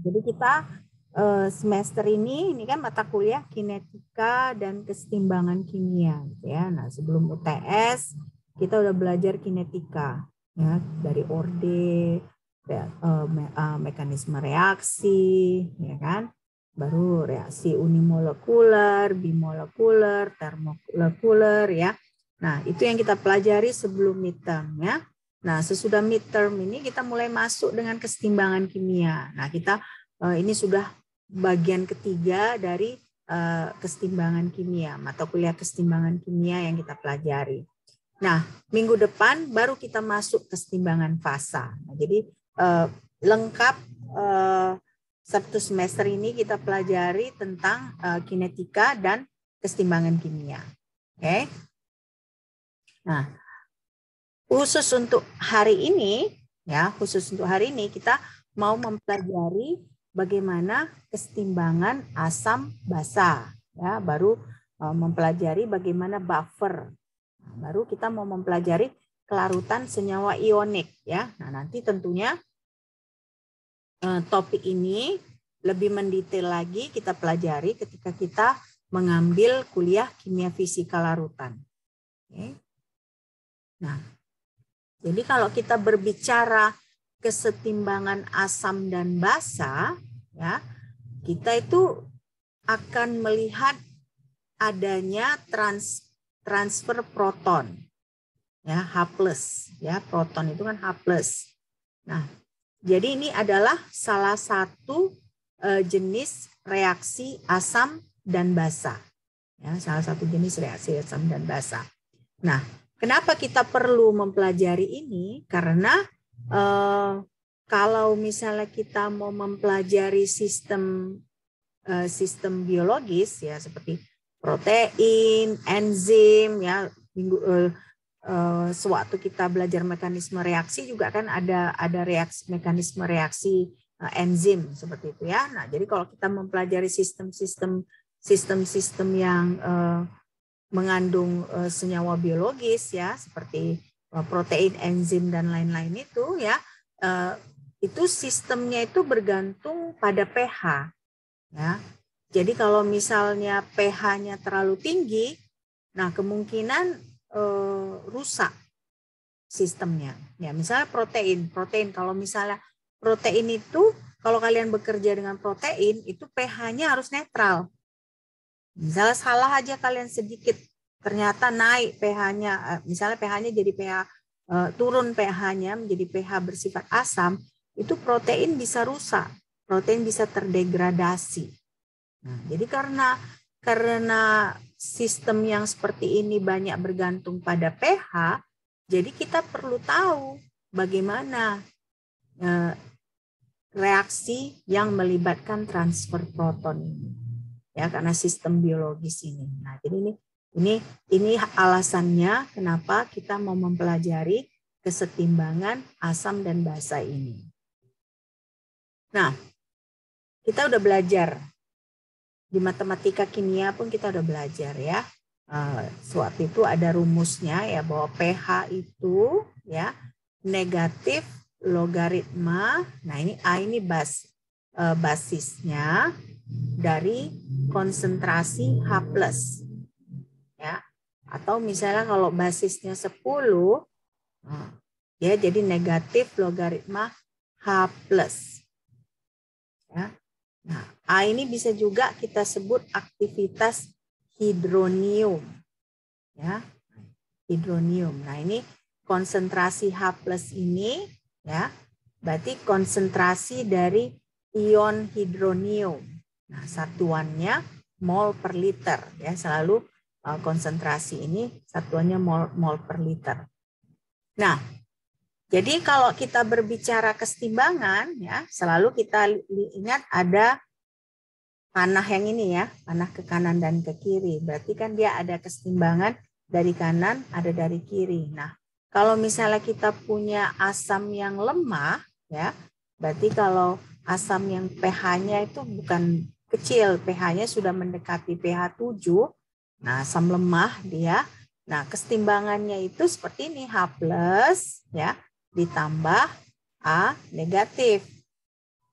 Jadi kita semester ini kan mata kuliah kinetika dan kesetimbangan kimia, gitu ya. Nah, sebelum UTS kita udah belajar kinetika, ya, dari orde, mekanisme reaksi, ya kan. Baru reaksi unimolekuler, bimolekuler, termolekuler, ya. Nah, itu yang kita pelajari sebelum midterm, ya. Nah, sesudah midterm ini kita mulai masuk dengan kesetimbangan kimia. Nah, kita ini sudah bagian ketiga dari kesetimbangan kimia, mata kuliah kesetimbangan kimia yang kita pelajari. Nah, minggu depan baru kita masuk kesetimbangan fasa. Nah, jadi lengkap satu semester ini kita pelajari tentang kinetika dan kesetimbangan kimia. Oke. Nah, khusus untuk hari ini, ya, kita mau mempelajari bagaimana kesetimbangan asam basa, ya, baru mempelajari bagaimana buffer. Nah, baru kita mau mempelajari kelarutan senyawa ionik, ya. Nah, nanti tentunya topik ini lebih mendetail lagi kita pelajari ketika kita mengambil kuliah kimia fisika larutan. Oke. Nah, jadi kalau kita berbicara kesetimbangan asam dan basa, ya, kita itu akan melihat adanya transfer proton, ya, H+, ya, proton itu kan H+. Nah, jadi ini adalah salah satu jenis reaksi asam dan basa, ya, salah satu jenis reaksi asam dan basa. Nah, kenapa kita perlu mempelajari ini? Karena kalau misalnya kita mau mempelajari sistem biologis, ya, seperti protein, enzim, ya, sewaktu kita belajar mekanisme reaksi juga kan ada mekanisme reaksi enzim seperti itu, ya. Nah, jadi kalau kita mempelajari sistem yang mengandung senyawa biologis, ya, seperti protein, enzim dan lain-lain itu, ya, itu sistemnya itu bergantung pada pH, ya. Jadi kalau misalnya pH-nya terlalu tinggi, nah kemungkinan rusak sistemnya. Ya, misalnya protein kalau misalnya protein itu, kalau kalian bekerja dengan protein itu pH-nya harus netral. Misalnya salah aja kalian sedikit, ternyata naik pH-nya, misalnya pH-nya jadi pH turun, pH-nya menjadi pH bersifat asam, itu protein bisa rusak, protein bisa terdegradasi. Nah, jadi karena sistem yang seperti ini banyak bergantung pada pH, jadi kita perlu tahu bagaimana reaksi yang melibatkan transfer proton ini, ya, karena sistem biologis ini. Nah, jadi ini alasannya kenapa kita mau mempelajari kesetimbangan asam dan basa ini. Nah, kita udah belajar di matematika kimia pun kita udah belajar, ya. Sewaktu itu ada rumusnya, ya, bahwa pH itu, ya, negatif logaritma. Nah, ini A ini basisnya dari konsentrasi H+, ya. Atau misalnya kalau basisnya 10, ya, jadi negatif logaritma H+, ya. Nah, A ini bisa juga kita sebut aktivitas hidronium, ya, hidronium. Nah, ini konsentrasi H+ ini, ya, berarti konsentrasi dari ion hidronium. Nah, satuannya mol per liter, ya, selalu konsentrasi ini satuannya mol per liter. Nah, jadi kalau kita berbicara kesetimbangan, ya, selalu kita ingat ada panah yang ini, ya, panah ke kanan dan ke kiri. Berarti kan dia ada kesetimbangan dari kanan, ada dari kiri. Nah, kalau misalnya kita punya asam yang lemah, ya, berarti kalau asam yang pH-nya itu bukan kecil, pH-nya sudah mendekati pH 7, nah, asam lemah dia. Nah, kesetimbangannya itu seperti ini, H+, ya, ditambah A negatif,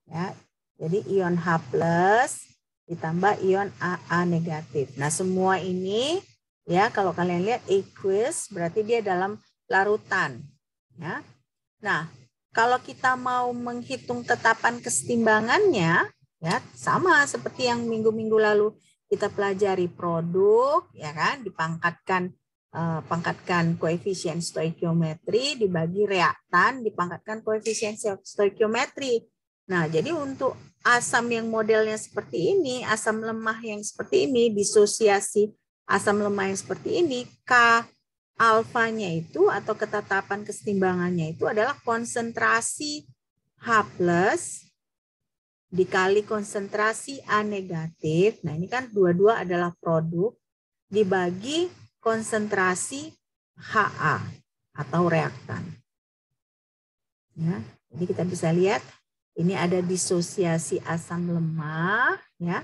ya. Jadi ion H plus ditambah ion AA negatif. Nah, semua ini ya kalau kalian lihat aqueous berarti dia dalam larutan. Ya. Nah, kalau kita mau menghitung tetapan kesetimbangannya, ya sama seperti yang minggu-minggu lalu kita pelajari produk, ya kan, dipangkatkan pangkatkan koefisien stoikiometri dibagi reaktan dipangkatkan koefisien stoikiometri. Nah, jadi untuk asam yang modelnya seperti ini, asam lemah yang seperti ini, disosiasi asam lemah yang seperti ini, K alfanya itu atau ketetapan kesetimbangannya itu adalah konsentrasi H plus dikali konsentrasi A negatif. Nah, ini kan dua-dua adalah produk dibagi konsentrasi HA atau reaktan. Ya, jadi kita bisa lihat ini ada disosiasi asam lemah, ya.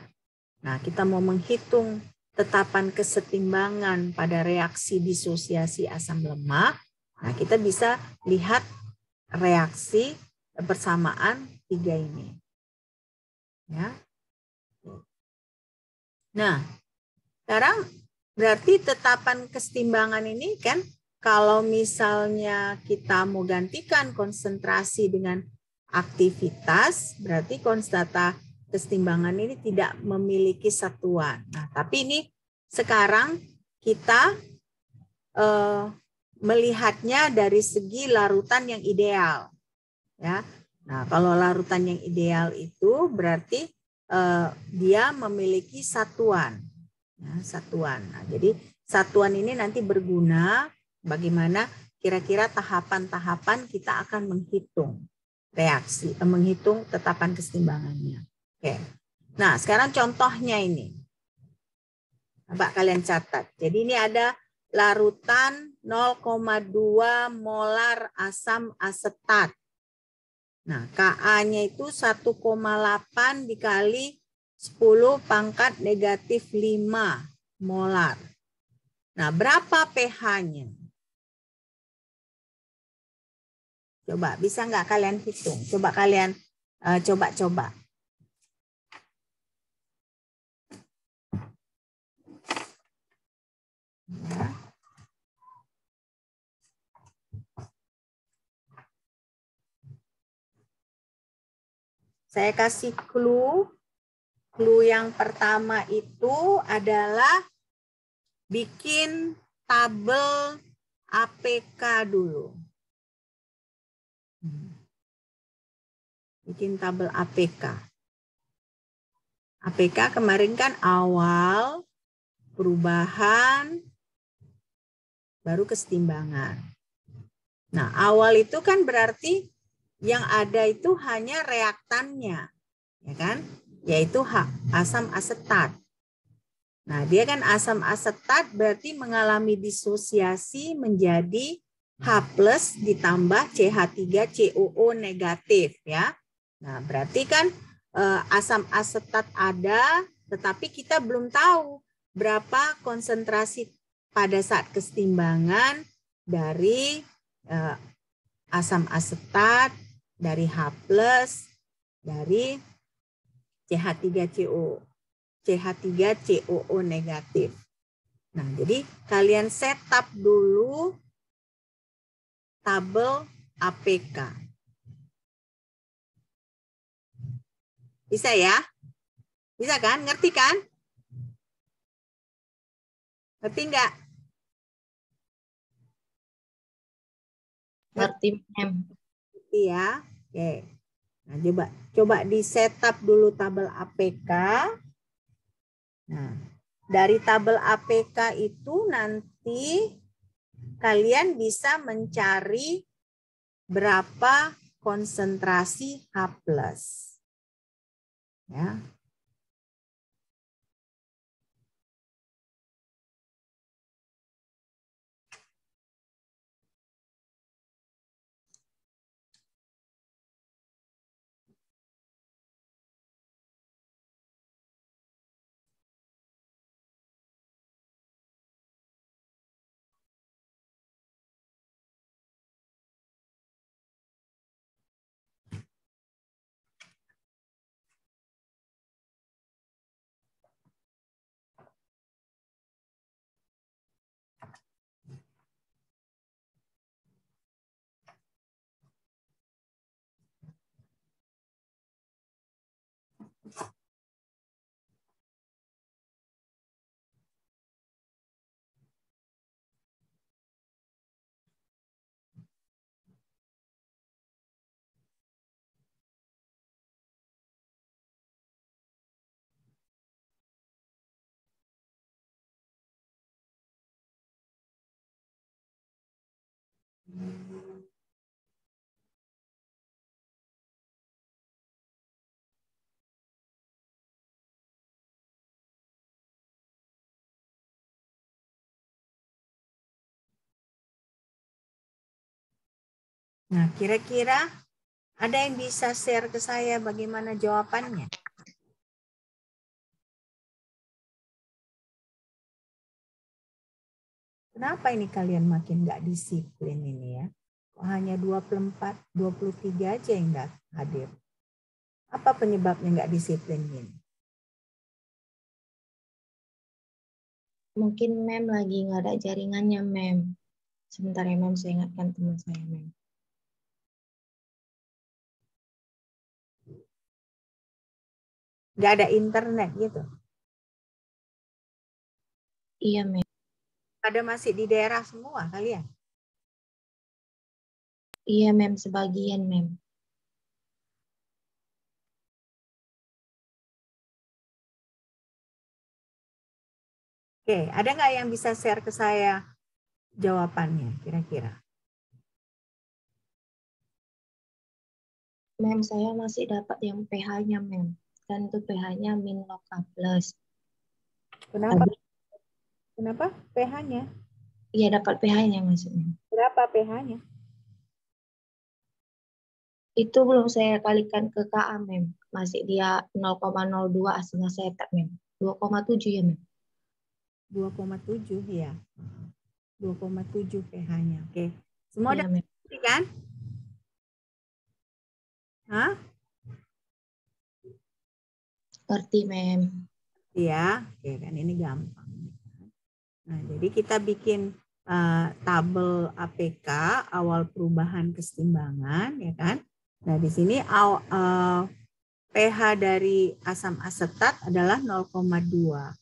Nah, kita mau menghitung tetapan kesetimbangan pada reaksi disosiasi asam lemah. Nah, kita bisa lihat reaksi bersamaan tiga ini. Ya. Nah, sekarang berarti tetapan kesetimbangan ini kan kalau misalnya kita mau gantikan konsentrasi dengan aktivitas, berarti konstanta kesetimbangan ini tidak memiliki satuan. Nah, tapi ini sekarang kita melihatnya dari segi larutan yang ideal. Ya. Nah, kalau larutan yang ideal itu berarti dia memiliki satuan. Ya, satuan. Nah, jadi satuan ini nanti berguna bagaimana kira-kira tahapan-tahapan kita akan menghitung reaksi, menghitung tetapan kesetimbangannya. Oke. Nah, sekarang contohnya ini. Coba kalian catat. Jadi ini ada larutan 0,2 molar asam asetat. Nah, Ka-nya itu 1,8 dikali 10 pangkat negatif 5 molar. Nah, berapa pH-nya? Coba, bisa nggak kalian hitung? Coba kalian coba-coba. Ya. Saya kasih clue. Clue yang pertama itu adalah bikin tabel APK dulu. Bikin tabel APK. APK kemarin kan awal, perubahan, baru kesetimbangan. Nah, awal itu kan berarti yang ada itu hanya reaktannya, ya kan? Yaitu asam asetat. Nah, dia kan asam asetat berarti mengalami disosiasi menjadi H plus ditambah CH3COO negatif, ya. Nah, berarti kan asam asetat ada, tetapi kita belum tahu berapa konsentrasi pada saat kesetimbangan dari asam asetat, dari H plus, dari CH3COO negatif. Nah, jadi kalian setup dulu tabel APK. Bisa ya? Bisa kan? Ngerti kan? Ngerti nggak? Ngerti, Mem. Ngerti ya? Oke. Nah, coba di setup dulu tabel APK. Nah, dari tabel APK itu nanti kalian bisa mencari berapa konsentrasi H plus. Ya. Nah, kira-kira ada yang bisa share ke saya bagaimana jawabannya? Kenapa ini kalian makin nggak disiplin ini ya? Kok hanya 24, 23 aja yang nggak hadir? Apa penyebabnya nggak disiplin ini? Mungkin Mem lagi nggak ada jaringannya, Mem. Sebentar ya, Mem, saya ingatkan teman saya, Mem. Nggak ada internet gitu? Iya, Mem. Ada masih di daerah semua kalian? Iya, Mem, sebagian, Mem. Oke, ada nggak yang bisa share ke saya jawabannya kira-kira? Mem, saya masih dapat yang pH-nya, Mem. Dan itu pH-nya min lokal plus. Kenapa? Tadi, Kenapa pH-nya? iya, dapat pH-nya maksudnya. Berapa pH-nya? Itu belum saya kalikan ke KA, Mem. Masih dia 0,02 hasilnya saya tak, Mem. 2,7 ya, Mem. 2,7 ya. 2,7 pH-nya. Oke. Semua Iya, udah Mem. ngerti kan? Hah? Ngerti, Mem. Iya. Oke, kan ini gampang. Nah, jadi kita bikin tabel APK awal perubahan kesetimbangan, ya kan? Nah, di sini pH dari asam asetat adalah 0,2,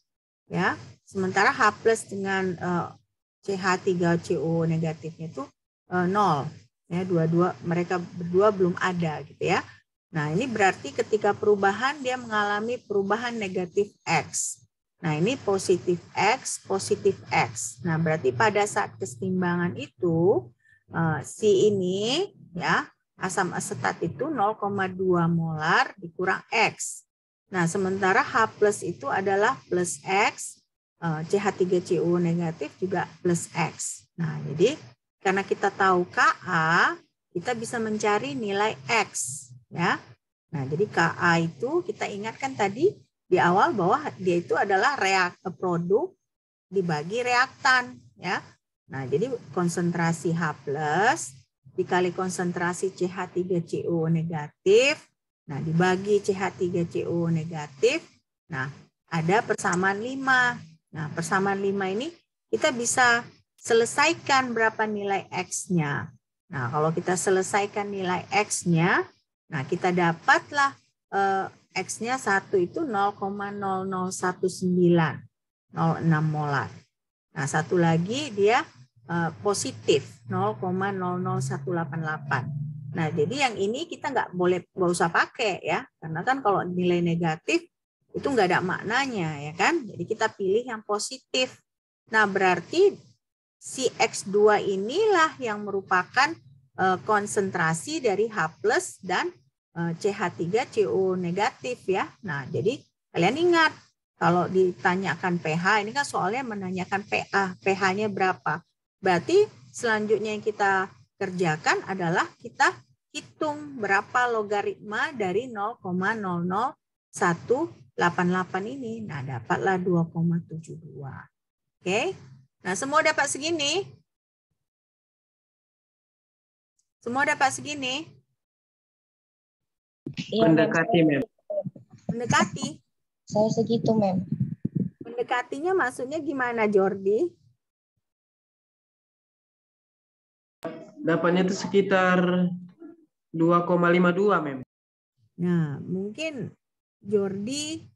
ya. Sementara H+ dengan CH3CO negatifnya itu 0, ya. Dua-dua mereka berdua belum ada, gitu ya. Nah, ini berarti ketika perubahan dia mengalami perubahan negatif X. Nah, ini positif X, positif X. Nah, berarti pada saat kesetimbangan itu si ini ya, asam asetat itu 0,2 molar dikurang X. Nah, sementara H+ itu adalah plus X, CH3CO negatif juga plus X. Nah, jadi karena kita tahu Ka, kita bisa mencari nilai X, ya. Nah, jadi Ka itu kita ingatkan tadi di awal bahwa dia itu adalah produk dibagi reaktan, ya. Nah, jadi konsentrasi H+ dikali konsentrasi CH3CO negatif, nah dibagi CH3CO negatif, nah ada persamaan 5. Nah, persamaan 5 ini kita bisa selesaikan berapa nilai X-nya. Nah, kalau kita selesaikan nilai X-nya, nah kita dapatlah X-nya 1 itu 0,0019, 0,6 molar. Nah, satu lagi dia positif 0,00188. Nah, jadi yang ini kita nggak usah pakai ya, karena kan kalau nilai negatif itu nggak ada maknanya ya kan. Jadi kita pilih yang positif. Nah, berarti si X2 inilah yang merupakan konsentrasi dari H+ dan CH3CO negatif ya. Nah, jadi kalian ingat kalau ditanyakan pH, ini kan soalnya menanyakan pH-nya berapa. Berarti selanjutnya yang kita kerjakan adalah kita hitung berapa logaritma dari 0,00188 ini. Nah, dapatlah 2,72. Oke. Nah, semua dapat segini? Semua dapat segini? Iya, Mendekati, Mem. Mendekati? Saya segitu, Mem. Mendekatinya maksudnya gimana, Jordi? Dapatnya itu sekitar 2,52, Mem. Nah, mungkin Jordi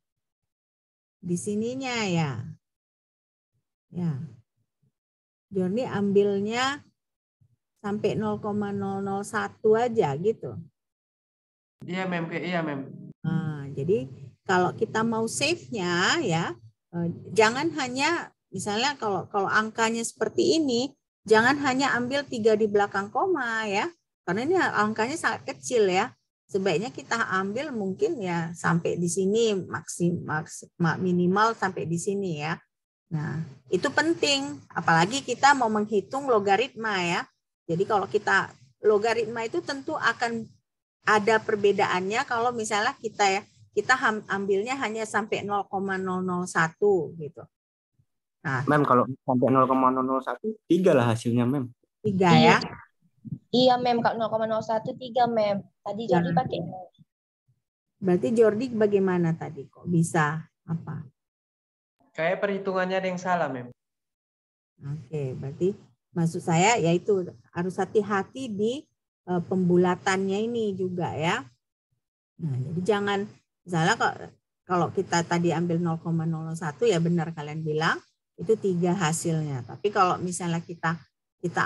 di sininya ya. Ya. Jordi ambilnya sampai 0,001 aja gitu. Iya, Mem. Iya, Mem. Nah, jadi kalau kita mau save-nya ya, jangan hanya misalnya kalau angkanya seperti ini, Jangan hanya ambil 3 di belakang koma ya, karena ini angkanya sangat kecil ya. Sebaiknya kita ambil mungkin ya sampai di sini, minimal sampai di sini ya. Nah, itu penting, apalagi kita mau menghitung logaritma ya. Jadi kalau kita logaritma itu tentu akan ada perbedaannya kalau misalnya kita ambilnya hanya sampai 0,001 gitu. Nah, Mem, kalau sampai 0,001, 3 lah hasilnya, Mem. 3 Iya. ya. Iya, Mem. Kalau 0,01 3, Mem. Tadi Ya. Jordi pakai. Berarti Jordi bagaimana tadi? Kok bisa apa? Kayak perhitungannya ada yang salah, Mem. Oke, berarti maksud saya yaitu harus hati-hati di pembulatannya ini juga ya. Nah, jadi jangan misalnya kalau kita tadi ambil 0,01 ya benar kalian bilang itu 3 hasilnya. Tapi kalau misalnya kita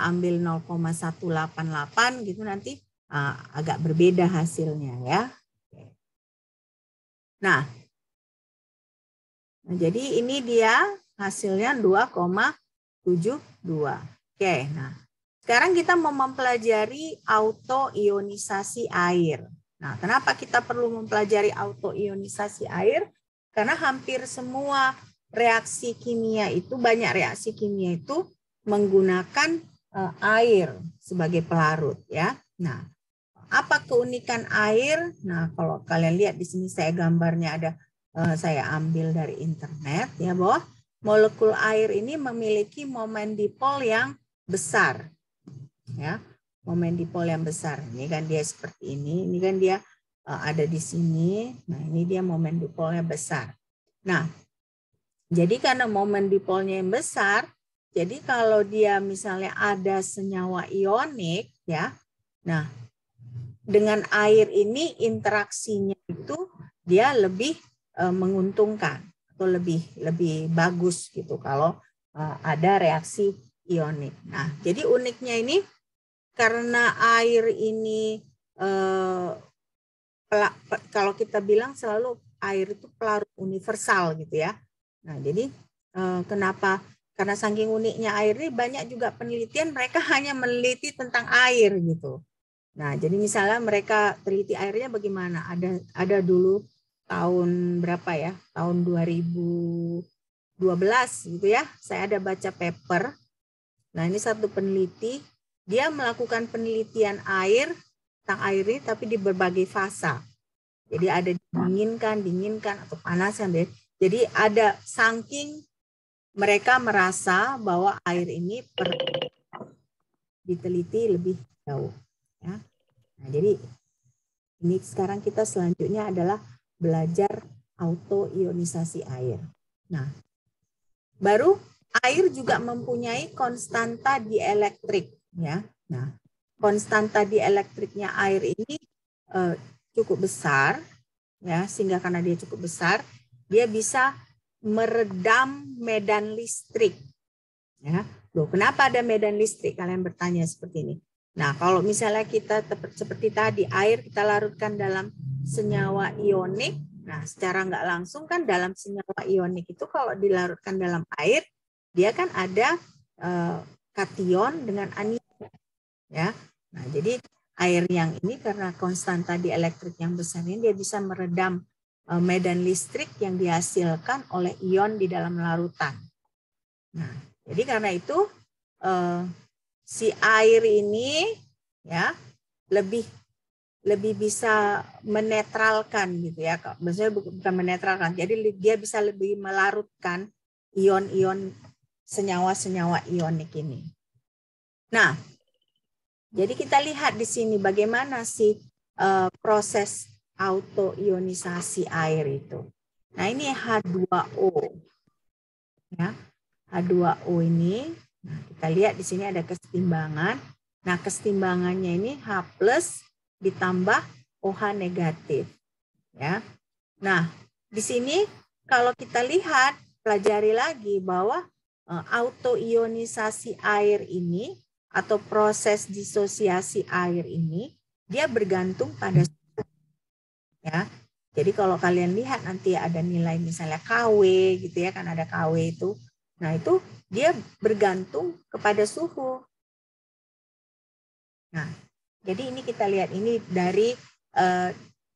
ambil 0,188 gitu nanti agak berbeda hasilnya ya. Nah, jadi ini dia hasilnya 2,72. Oke, nah sekarang kita mau mempelajari autoionisasi air. Nah, kenapa kita perlu mempelajari autoionisasi air? Karena hampir semua reaksi kimia itu, banyak reaksi kimia itu menggunakan air sebagai pelarut ya. Nah, apa keunikan air? Nah, kalau kalian lihat di sini saya gambarnya ada, saya ambil dari internet ya, bahwa molekul air ini memiliki momen dipol yang besar ya. Momen dipol yang besar. Ini kan dia seperti ini kan dia ada di sini. Nah, ini dia momen dipolnya besar. Nah, jadi karena momen dipolnya yang besar, jadi kalau dia misalnya ada senyawa ionik ya. Nah, dengan air ini interaksinya itu dia lebih menguntungkan atau lebih bagus gitu kalau ada reaksi ionik. Nah, jadi uniknya ini karena air ini kalau kita bilang selalu air itu pelarut universal gitu ya. Nah, jadi kenapa? Karena saking uniknya air ini banyak juga penelitian mereka hanya meneliti tentang air gitu. Nah, jadi misalnya mereka teliti airnya bagaimana? Ada dulu tahun berapa ya? Tahun 2012 gitu ya. Saya ada baca paper. Nah, ini satu peneliti, dia melakukan penelitian air, tentang air ini tapi di berbagai fasa. Jadi ada dinginkan atau panaskan. Jadi ada saking mereka merasa bahwa air ini perlu diteliti lebih jauh. Ya. Nah, jadi ini sekarang kita selanjutnya adalah belajar autoionisasi air. Nah, baru air juga mempunyai konstanta dielektrik ya. Nah, konstanta dielektriknya air ini cukup besar ya, sehingga karena dia cukup besar, dia bisa meredam medan listrik. Ya. Loh, kenapa ada medan listrik? Kalian bertanya seperti ini. Nah, kalau misalnya kita seperti tadi, air kita larutkan dalam senyawa ionik, nah secara nggak langsung kan dalam senyawa ionik itu kalau dilarutkan dalam air, dia kan ada kation dengan anion. Ya. Nah, jadi air yang ini karena konstanta dielektrik yang besar ini dia bisa meredam medan listrik yang dihasilkan oleh ion di dalam larutan. Nah, jadi karena itu si air ini ya lebih bisa menetralkan gitu ya. Maksudnya bukan menetralkan. Jadi dia bisa lebih melarutkan ion-ion senyawa-senyawa ionik ini. Nah, jadi kita lihat di sini bagaimana sih proses autoionisasi air itu. Nah, ini H2O. Ya. H2O ini, nah kita lihat di sini ada kesetimbangan. Nah, kesetimbangannya ini H+ ditambah OH negatif. Ya. Nah, di sini kalau kita lihat, pelajari lagi bahwa autoionisasi air ini atau proses disosiasi air ini dia bergantung pada suhu. Ya. Jadi kalau kalian lihat nanti ada nilai misalnya KW gitu ya, kan ada KW itu. Nah, itu dia bergantung kepada suhu. Jadi ini kita lihat ini dari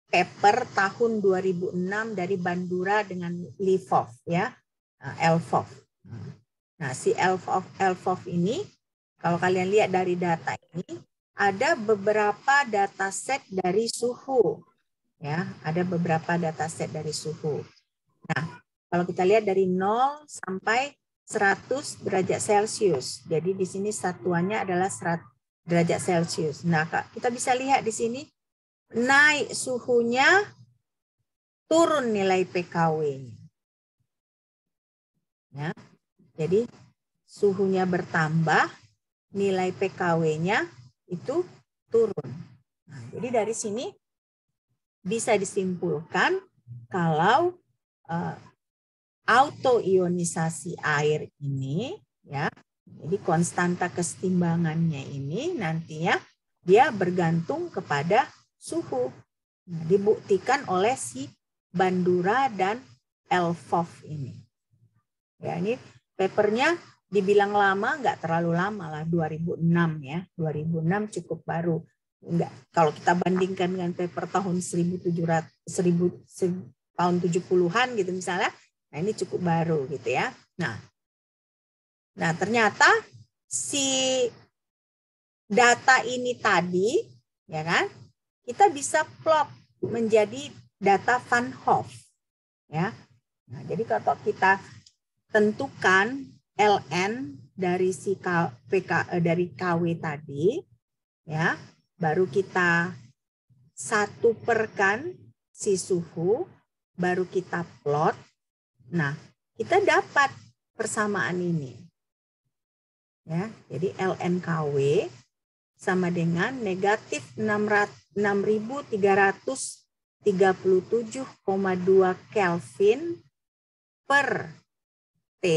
paper tahun 2006 dari Bandura dengan Lvov ya, Lvov. Nah, si Lvov ini kalau kalian lihat dari data ini ada beberapa dataset dari suhu ya, ada beberapa dataset dari suhu. Nah, kalau kita lihat dari 0 sampai 100 derajat Celcius. Jadi di sini satuannya adalah 100 derajat Celcius. Nah, kita bisa lihat di sini naik suhunya, turun nilai PKW-nya. Ya. Jadi suhunya bertambah, nilai PKW-nya itu turun. Nah, jadi dari sini bisa disimpulkan kalau autoionisasi air ini ya, jadi konstanta kesetimbangannya ini nantinya dia bergantung kepada suhu. Nah, dibuktikan oleh si Bandura dan Lvov ini. Ya, ini papernya dibilang lama, nggak terlalu lama lah, 2006 ya, 2006 cukup baru. Enggak, kalau kita bandingkan dengan paper tahun 70-an gitu misalnya, nah ini cukup baru gitu ya. Nah ternyata si data ini tadi, ya kan, kita bisa plot menjadi data Van Hoff, ya. Nah, jadi kalau kita tentukan ln dari si dari KW tadi, ya, baru kita satuperkan si suhu, baru kita plot. Nah, kita dapat persamaan ini. Ya, jadi ln KW sama dengan negatif 6.337,2 Kelvin per T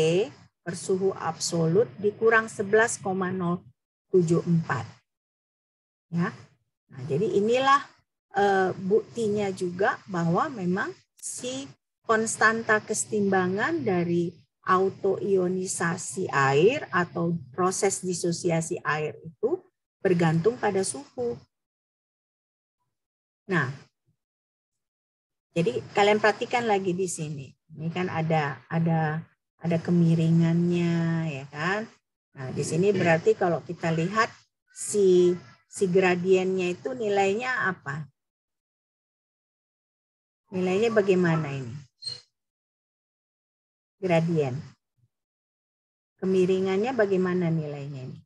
per suhu absolut dikurang 11,074. Ya. Nah, jadi inilah buktinya juga bahwa memang si konstanta kesetimbangan dari autoionisasi air atau proses disosiasi air itu bergantung pada suhu. Nah, jadi kalian perhatikan lagi di sini. Ini kan ada kemiringannya, ya kan? Nah, di sini berarti kalau kita lihat si gradiennya itu nilainya apa? Nilainya bagaimana ini? Gradien. Kemiringannya bagaimana nilainya ini?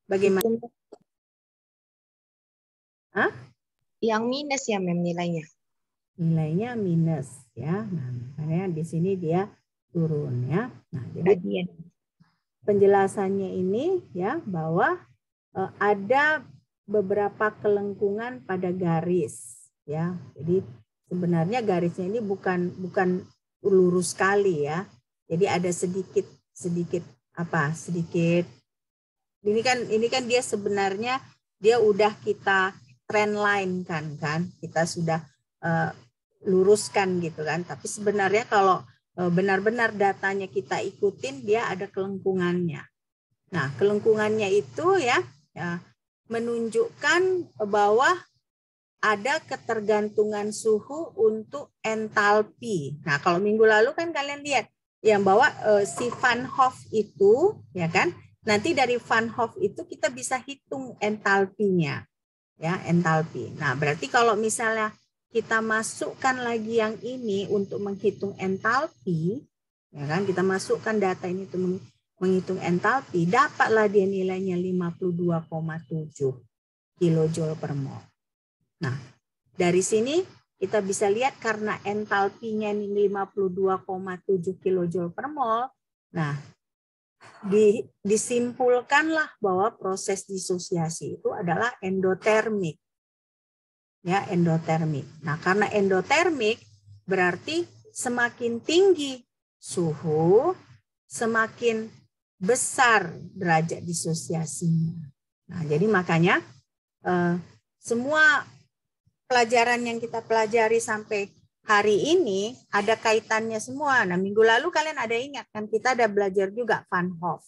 Bagaimana? Hah? Yang minus ya, Mem, nilainya. Nilainya minus ya. Nah, makanya di sini dia turun ya. Nah, jadi penjelasannya ini ya bahwa ada beberapa kelengkungan pada garis ya. Jadi sebenarnya garisnya ini bukan lurus sekali ya. Jadi ada sedikit ini kan dia sebenarnya dia udah kita trend line kan kita sudah luruskan gitu kan. Tapi sebenarnya kalau benar-benar datanya kita ikutin dia ada kelengkungannya. Nah, kelengkungannya itu ya menunjukkan bahwa ada ketergantungan suhu untuk entalpi. Nah, kalau minggu lalu kan kalian lihat yang bahwa si Van Hoff itu ya kan, nanti dari Van Hoff itu kita bisa hitung entalpinya. Ya, entalpi. Nah, berarti kalau misalnya kita masukkan lagi yang ini untuk menghitung entalpi, ya kan, kita masukkan data ini untuk menghitung entalpi, dapatlah dia nilainya 52,7 kilojoule per mol. Nah, dari sini kita bisa lihat karena entalpinya ini 52,7 kilojoule per mol, nah, disimpulkanlah bahwa proses disosiasi itu adalah endotermik. Ya, endotermik. Nah, karena endotermik berarti semakin tinggi suhu, semakin besar derajat disosiasinya. Nah, jadi makanya semua pelajaran yang kita pelajari sampai hari ini ada kaitannya semua. Nah, minggu lalu kalian ada ingat kan kita ada belajar juga Van Hoff.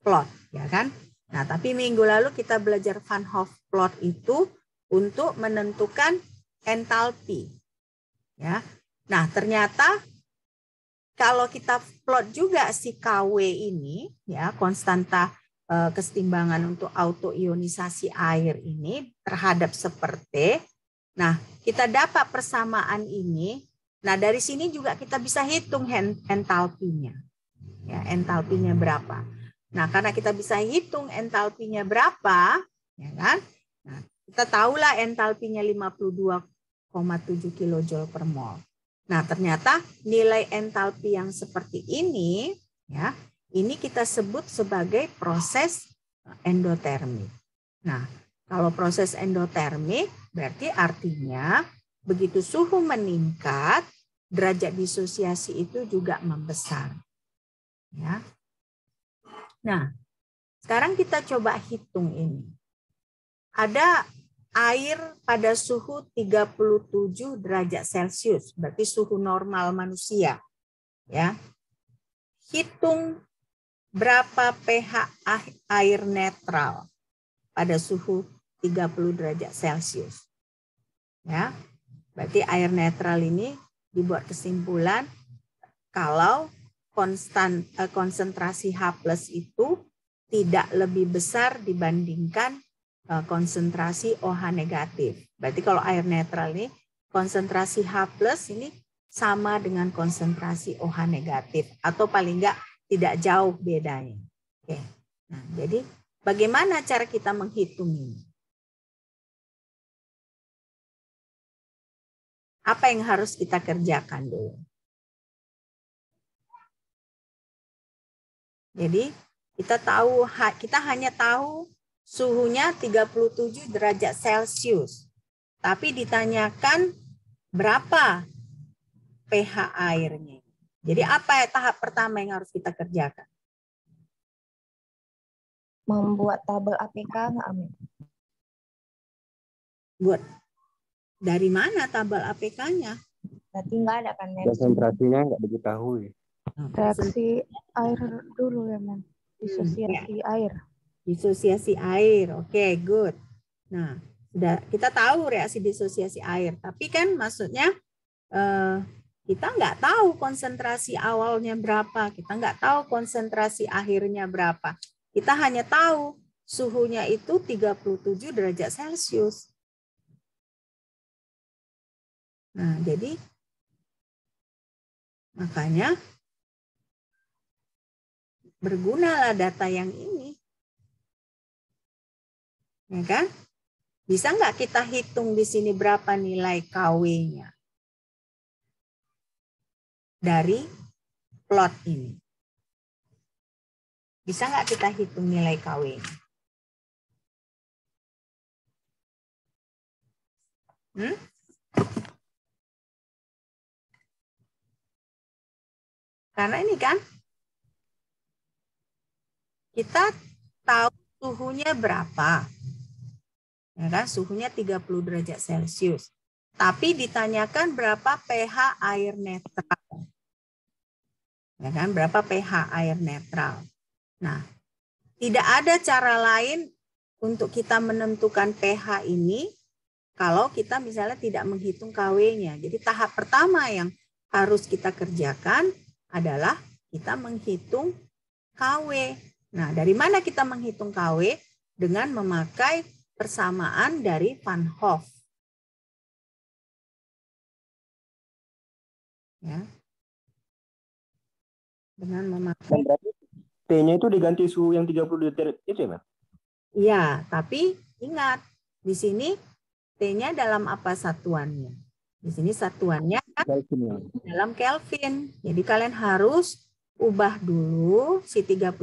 plot, ya kan? Nah, tapi minggu lalu kita belajar Van Hoff plot itu untuk menentukan entalpi. Ya. Nah, ternyata kalau kita plot juga si KW ini, ya, konstanta kesetimbangan untuk autoionisasi air ini terhadap seperti, nah, kita dapat persamaan ini. Nah, dari sini juga kita bisa hitung entalpinya. Ya, entalpinya berapa. Nah, karena kita bisa hitung entalpinya berapa, ya kan? Nah, kita tahulah entalpinya 52,7 kJ per mol. Nah, ternyata nilai entalpi yang seperti ini, ya, ini kita sebut sebagai proses endotermik. Nah, kalau proses endotermik berarti artinya begitu suhu meningkat, derajat disosiasi itu juga membesar. Ya. Nah, sekarang kita coba hitung ini. Ada air pada suhu 37 derajat Celcius, berarti suhu normal manusia. Ya. Hitung berapa pH air netral pada suhu 30 derajat Celcius. Ya. Berarti air netral ini dibuat kesimpulan kalau konsentrasi H+ itu tidak lebih besar dibandingkan konsentrasi OH negatif. Berarti kalau air netral ini konsentrasi H+ ini sama dengan konsentrasi OH negatif atau paling enggak tidak jauh bedanya. Oke. Nah, jadi bagaimana cara kita menghitung ini? Apa yang harus kita kerjakan dulu? Jadi kita hanya tahu suhunya 37 derajat Celcius. Tapi ditanyakan berapa pH airnya. Jadi apa tahap pertama yang harus kita kerjakan? Membuat tabel APK nggak, Amin? Buat. Dari mana tabel APK-nya? Berarti nggak ada kan, Mem? Konsentrasinya nggak diketahui. Reaksi air dulu ya, Mem. Disosiasi air. Disosiasi air. Oke, good. Nah, sudah kita tahu reaksi disosiasi air. Tapi kan maksudnya kita nggak tahu konsentrasi awalnya berapa. Kita nggak tahu konsentrasi akhirnya berapa. Kita hanya tahu suhunya itu 37 derajat Celcius. Nah, jadi makanya bergunalah data yang ini. Ya kan? Bisa nggak kita hitung di sini berapa nilai KW-nya dari plot ini? Bisa nggak kita hitung nilai KW-nya? Karena ini kan kita tahu suhunya berapa. Ya kan? Suhunya 30 derajat Celcius. Tapi ditanyakan berapa pH air netral. Ya kan? Berapa pH air netral. Nah, tidak ada cara lain untuk kita menentukan pH ini kalau kita misalnya tidak menghitung KW-nya. Jadi tahap pertama yang harus kita kerjakan adalah kita menghitung KW. Nah, dari mana kita menghitung KW? Dengan memakai persamaan dari Van Hoff. Ya. Dengan memakai T-nya itu diganti suhu yang 30 derajat itu ya, Mas? Iya, tapi ingat di sini T-nya dalam apa satuannya? Di sini satuannya kan dalam Kelvin. Jadi kalian harus ubah dulu si 30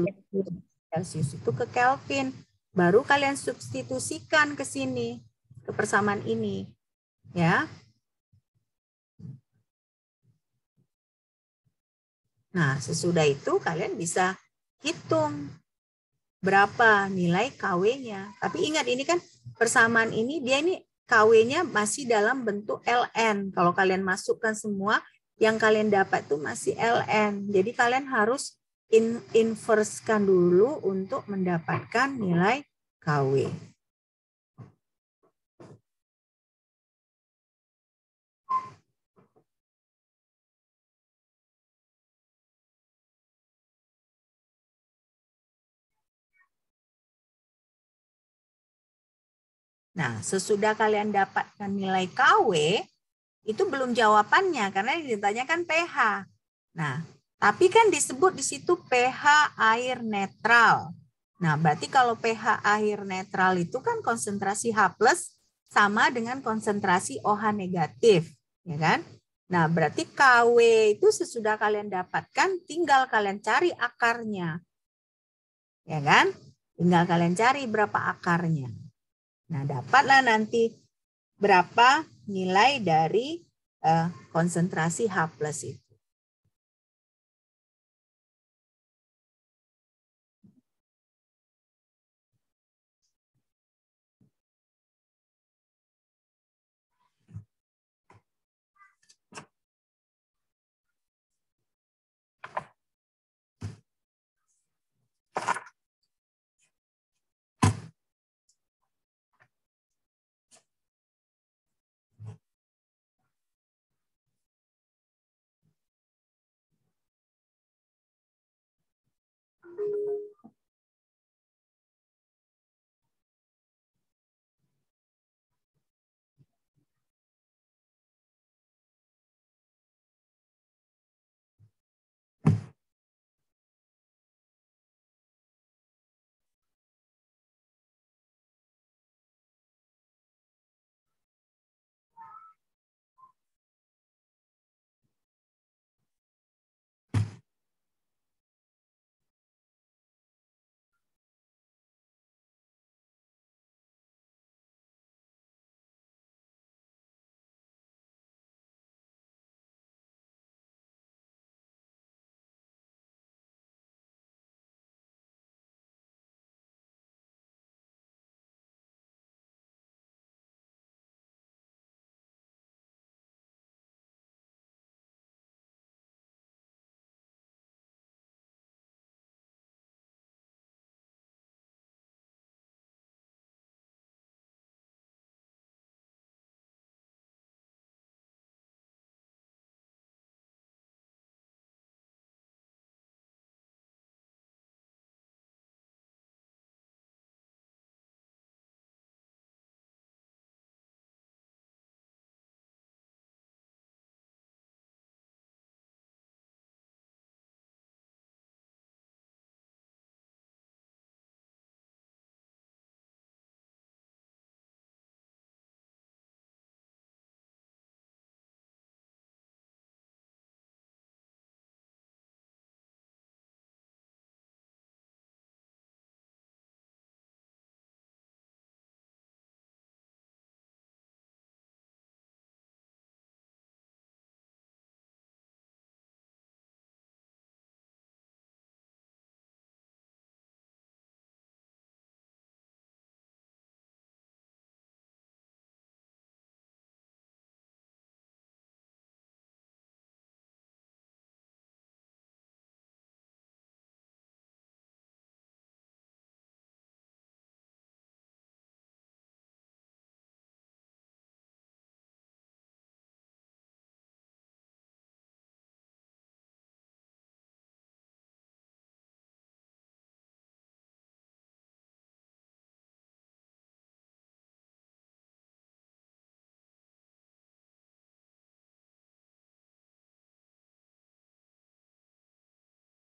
Celcius itu ke Kelvin. Baru kalian substitusikan ke sini, ke persamaan ini. Ya. Nah, sesudah itu kalian bisa hitung berapa nilai KW-nya. Tapi ingat ini kan persamaan ini, dia ini KW-nya masih dalam bentuk ln. Kalau kalian masukkan semua, yang kalian dapat tuh masih ln. Jadi kalian harus inversekan dulu untuk mendapatkan nilai KW. Nah, sesudah kalian dapatkan nilai KW, itu belum jawabannya karena yang ditanyakan pH. Nah, tapi kan disebut di situ pH air netral. Nah, berarti kalau pH air netral itu kan konsentrasi H+ sama dengan konsentrasi OH negatif, ya kan? Nah, berarti KW itu sesudah kalian dapatkan tinggal kalian cari akarnya. Ya kan? Tinggal kalian cari berapa akarnya. Nah, dapatlah nanti berapa nilai dari konsentrasi H+ itu.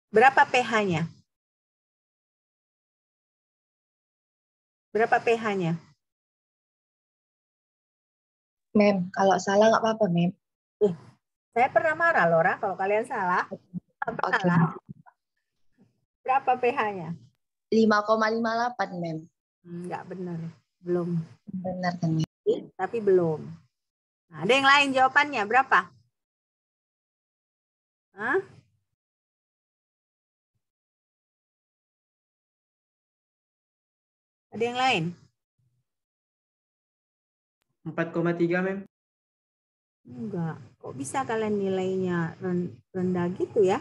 Berapa pH-nya? Berapa pH-nya? Mem, kalau salah nggak apa-apa, Mem. Saya pernah marah, Lora, kalau kalian salah. Oke. Salah. Berapa pH-nya? 5,58, Mem. Enggak benar. Belum. Benar kan, Mem? Tapi belum. Nah, ada yang lain jawabannya berapa? Hah? Ada yang lain? 4,3, Mem. Enggak. Kok bisa kalian nilainya rendah gitu ya?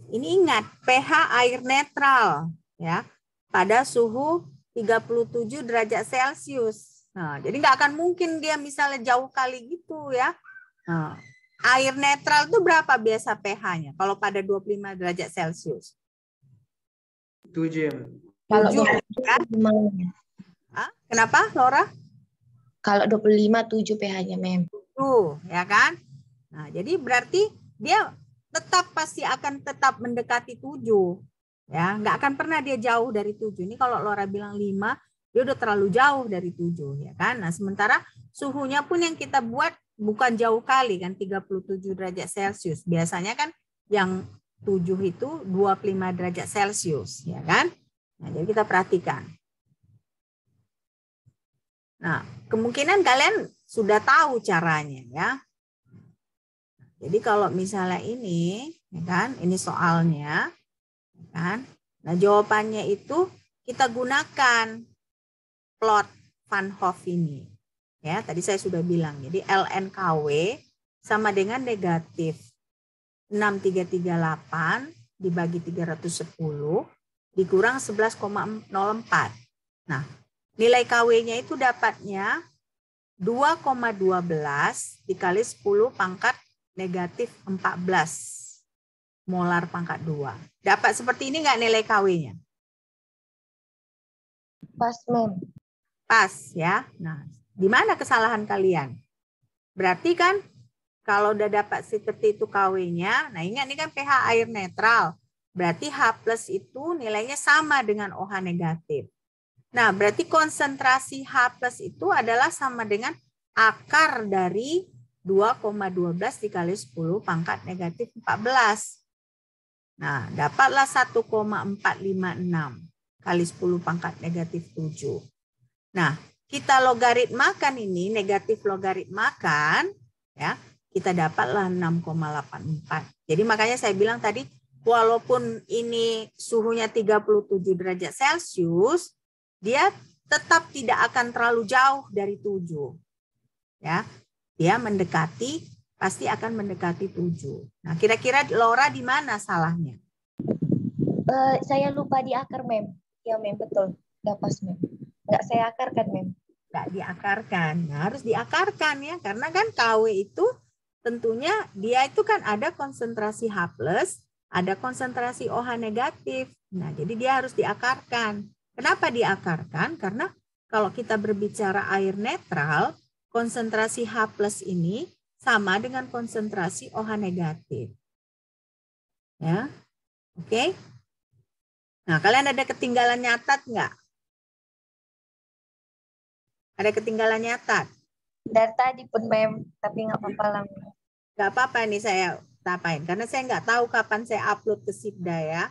Ini ingat, pH air netral ya pada suhu 37 derajat Celcius. Nah, jadi nggak akan mungkin dia misalnya jauh kali gitu ya. Nah, air netral itu berapa biasa pH-nya kalau pada 25 derajat Celcius? 7 ya. Kalau 7, kan? 25, Kenapa, Laura? kalau 25 7 pH-nya, Mem. Tuh, ya kan? Nah, jadi berarti dia pasti akan tetap mendekati 7. Ya, nggak akan pernah dia jauh dari 7. Ini kalau Laura bilang 5, dia udah terlalu jauh dari 7, ya kan? Nah, sementara suhunya pun yang kita buat bukan jauh kali kan, 37 derajat Celcius. Biasanya kan yang 7 itu 25 derajat Celcius, ya kan? Nah, jadi kita perhatikan. Nah, kemungkinan kalian sudah tahu caranya ya. Jadi kalau misalnya ini, ya kan, ini soalnya, ya kan. Nah, jawabannya itu kita gunakan plot Van Hoff ini. Ya, tadi saya sudah bilang. Jadi ln KW sama dengan negatif 6338 dibagi 310 dikurang 11,04. Nah, nilai KW-nya itu dapatnya 2,12 dikali 10 pangkat negatif 14 molar pangkat 2. Dapat seperti ini nggak nilai KW-nya? Pas, Mem. Pas ya. Nah, di mana kesalahan kalian? Berarti kan kalau udah dapat seperti itu KW-nya, nah ingat ini kan pH air netral. Berarti H+ itu nilainya sama dengan OH negatif. Nah, berarti konsentrasi H+ itu adalah sama dengan akar dari 2,12 dikali 10 pangkat negatif 14. Nah, dapatlah 1,456 kali 10 pangkat negatif 7. Nah, kita logaritmakan ini, negatif logaritmakan, ya, kita dapatlah 6,84. Jadi makanya saya bilang tadi, walaupun ini suhunya 37 derajat Celcius, dia tetap tidak akan terlalu jauh dari 7. Ya, dia mendekati, pasti akan mendekati 7. Nah, kira-kira Laura di mana salahnya? Saya lupa di akar, Mem. Ya, Mem, betul. Udah pas, Mem. Nggak saya akarkan, Mem. Nggak diakarkan. Nah, harus diakarkan ya, karena kan KW itu tentunya dia itu kan ada konsentrasi H+, ada konsentrasi OH negatif. Nah, jadi dia harus diakarkan. Kenapa diakarkan? Karena kalau kita berbicara air netral, konsentrasi H+ ini sama dengan konsentrasi OH negatif. Ya, oke. Nah, kalian ada ketinggalan nyatat nggak? Ada ketinggalan nyatat? Dari tadi pun, Mem. Tapi nggak apa-apa lah, Mem. Nggak apa-apa nih saya tapain. Karena saya nggak tahu kapan saya upload ke Sibda ya.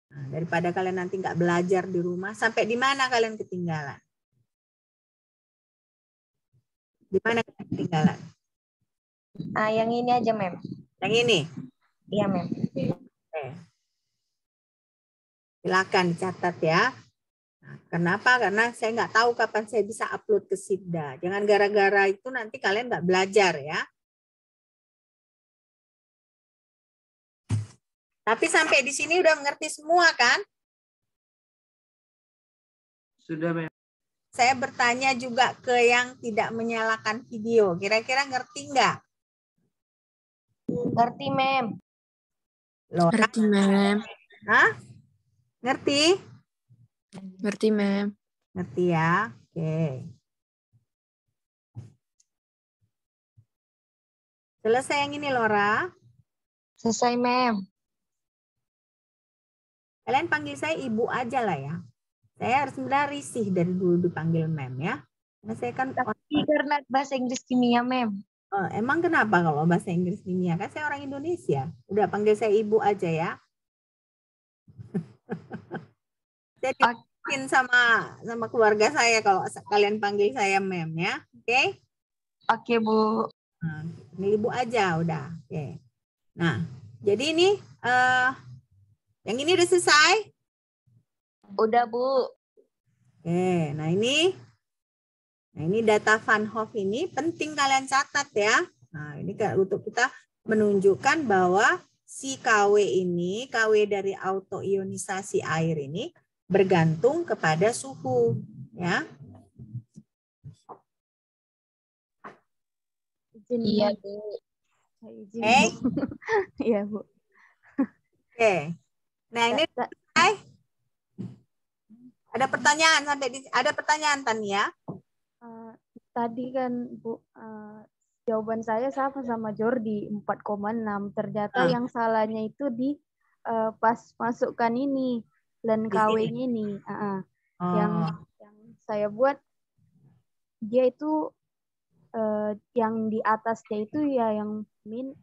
Nah, daripada kalian nanti nggak belajar di rumah. Sampai di mana kalian ketinggalan? Di mana kalian ketinggalan? Yang ini aja, Mem. Yang ini? Iya, Mem. Oke. Silakan dicatat ya. Nah, kenapa? Karena saya nggak tahu kapan saya bisa upload ke Sibda. Jangan gara-gara itu nanti kalian nggak belajar ya. Tapi sampai di sini udah mengerti semua kan? Sudah, Mem. Saya bertanya juga ke yang tidak menyalakan video. Kira-kira ngerti nggak? Ngerti, Mem. Laura? Ngerti, Mem. Hah? Ngerti? Ngerti, Mem. Ngerti ya? Oke. Selesai yang ini, Laura? Selesai, Mem. Kalian panggil saya ibu aja lah ya. Saya harus sebenarnya risih dari dulu dipanggil Mem ya. Karena saya kan Karena bahasa Inggris kimia, Mem. emang kenapa kalau bahasa Inggris kimia? Kan saya orang Indonesia. Udah panggil saya ibu aja ya. Saya dipanggil sama keluarga saya kalau kalian panggil saya Mem ya. Oke? Oke, Bu. Nah, panggil ibu aja udah. Oke. Nah, jadi ini yang ini udah selesai? Udah, Bu. Oke, nah ini data Van Hoff ini penting kalian catat ya. Nah, ini untuk kita menunjukkan bahwa si KW ini, KW dari autoionisasi air ini bergantung kepada suhu, ya. Izin, Iya, Bu. Bu. Saya izin, Eh? Bu. Iya, Bu. Oke. Nah, ini Ta- ada pertanyaan ada pertanyaan Tania? Tadi kan Bu, jawaban saya sama Jordi 4,6. Ternyata yang salahnya itu di pas masukkan ini plan KW-nya ini. Yang saya buat dia itu yang di atasnya itu ya yang min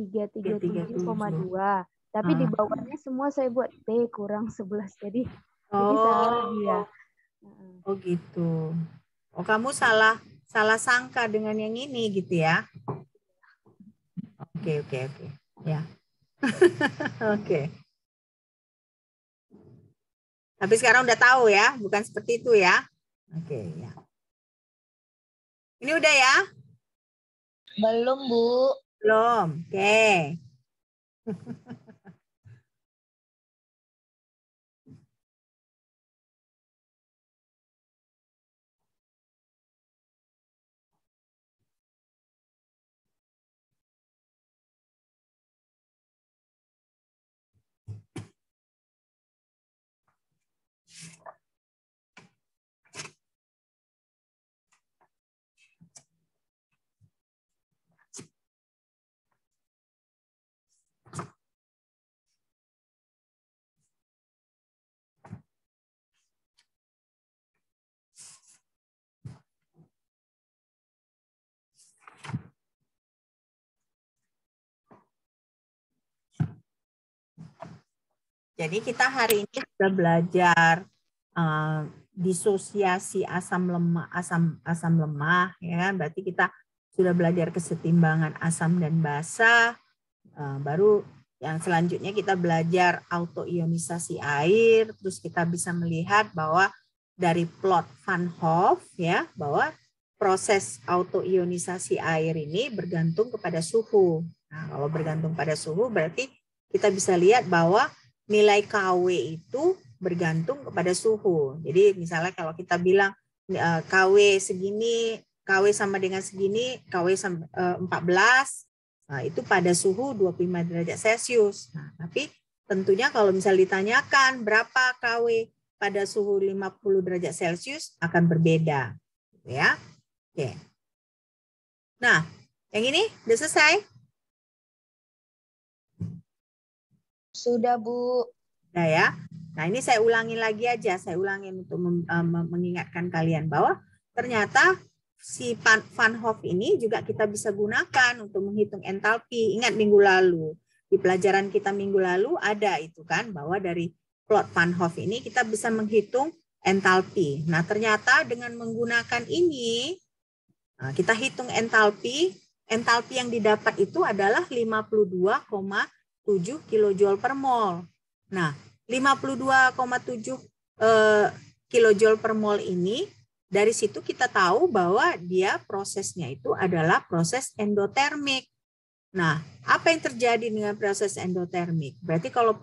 6,337,2. Tapi di bawahnya semua saya buat T kurang 11. Jadi salah dia. Oh gitu. Oh, kamu salah sangka dengan yang ini gitu ya. Oke. Ya. Oke. Tapi sekarang udah tahu ya, bukan seperti itu ya. Oke, ya. Ini udah ya? Belum, Bu. Belum. Oke. Jadi kita hari ini sudah belajar disosiasi asam lemah, ya kan? Berarti kita sudah belajar kesetimbangan asam dan basa. Baru yang selanjutnya kita belajar autoionisasi air. Terus kita bisa melihat bahwa dari plot Van Hoff ya, bahwa proses autoionisasi air ini bergantung kepada suhu. Nah, kalau bergantung pada suhu berarti kita bisa lihat bahwa nilai KW itu bergantung kepada suhu. Jadi misalnya kalau kita bilang KW segini, KW sama dengan segini, KW sama 14, nah, itu pada suhu 25 derajat Celcius. Nah, tapi tentunya kalau misalnya ditanyakan berapa KW pada suhu 50 derajat Celcius akan berbeda. Ya. Oke. Nah, yang ini udah selesai? Sudah, Bu. Nah ya. Nah ini saya ulangin lagi aja. Saya ulangin untuk mengingatkan kalian bahwa ternyata si Van Hoff ini juga kita bisa gunakan untuk menghitung entalpi. Ingat minggu lalu. Di pelajaran kita minggu lalu ada itu kan. Bahwa dari plot Van Hoff ini kita bisa menghitung entalpi. Nah ternyata dengan menggunakan ini kita hitung entalpi. Entalpi yang didapat itu adalah 52,7 kilojoule per mol. Nah, 52,7 kilojoule per mol ini, dari situ kita tahu bahwa dia prosesnya itu adalah proses endotermik. Nah, apa yang terjadi dengan proses endotermik? Berarti kalau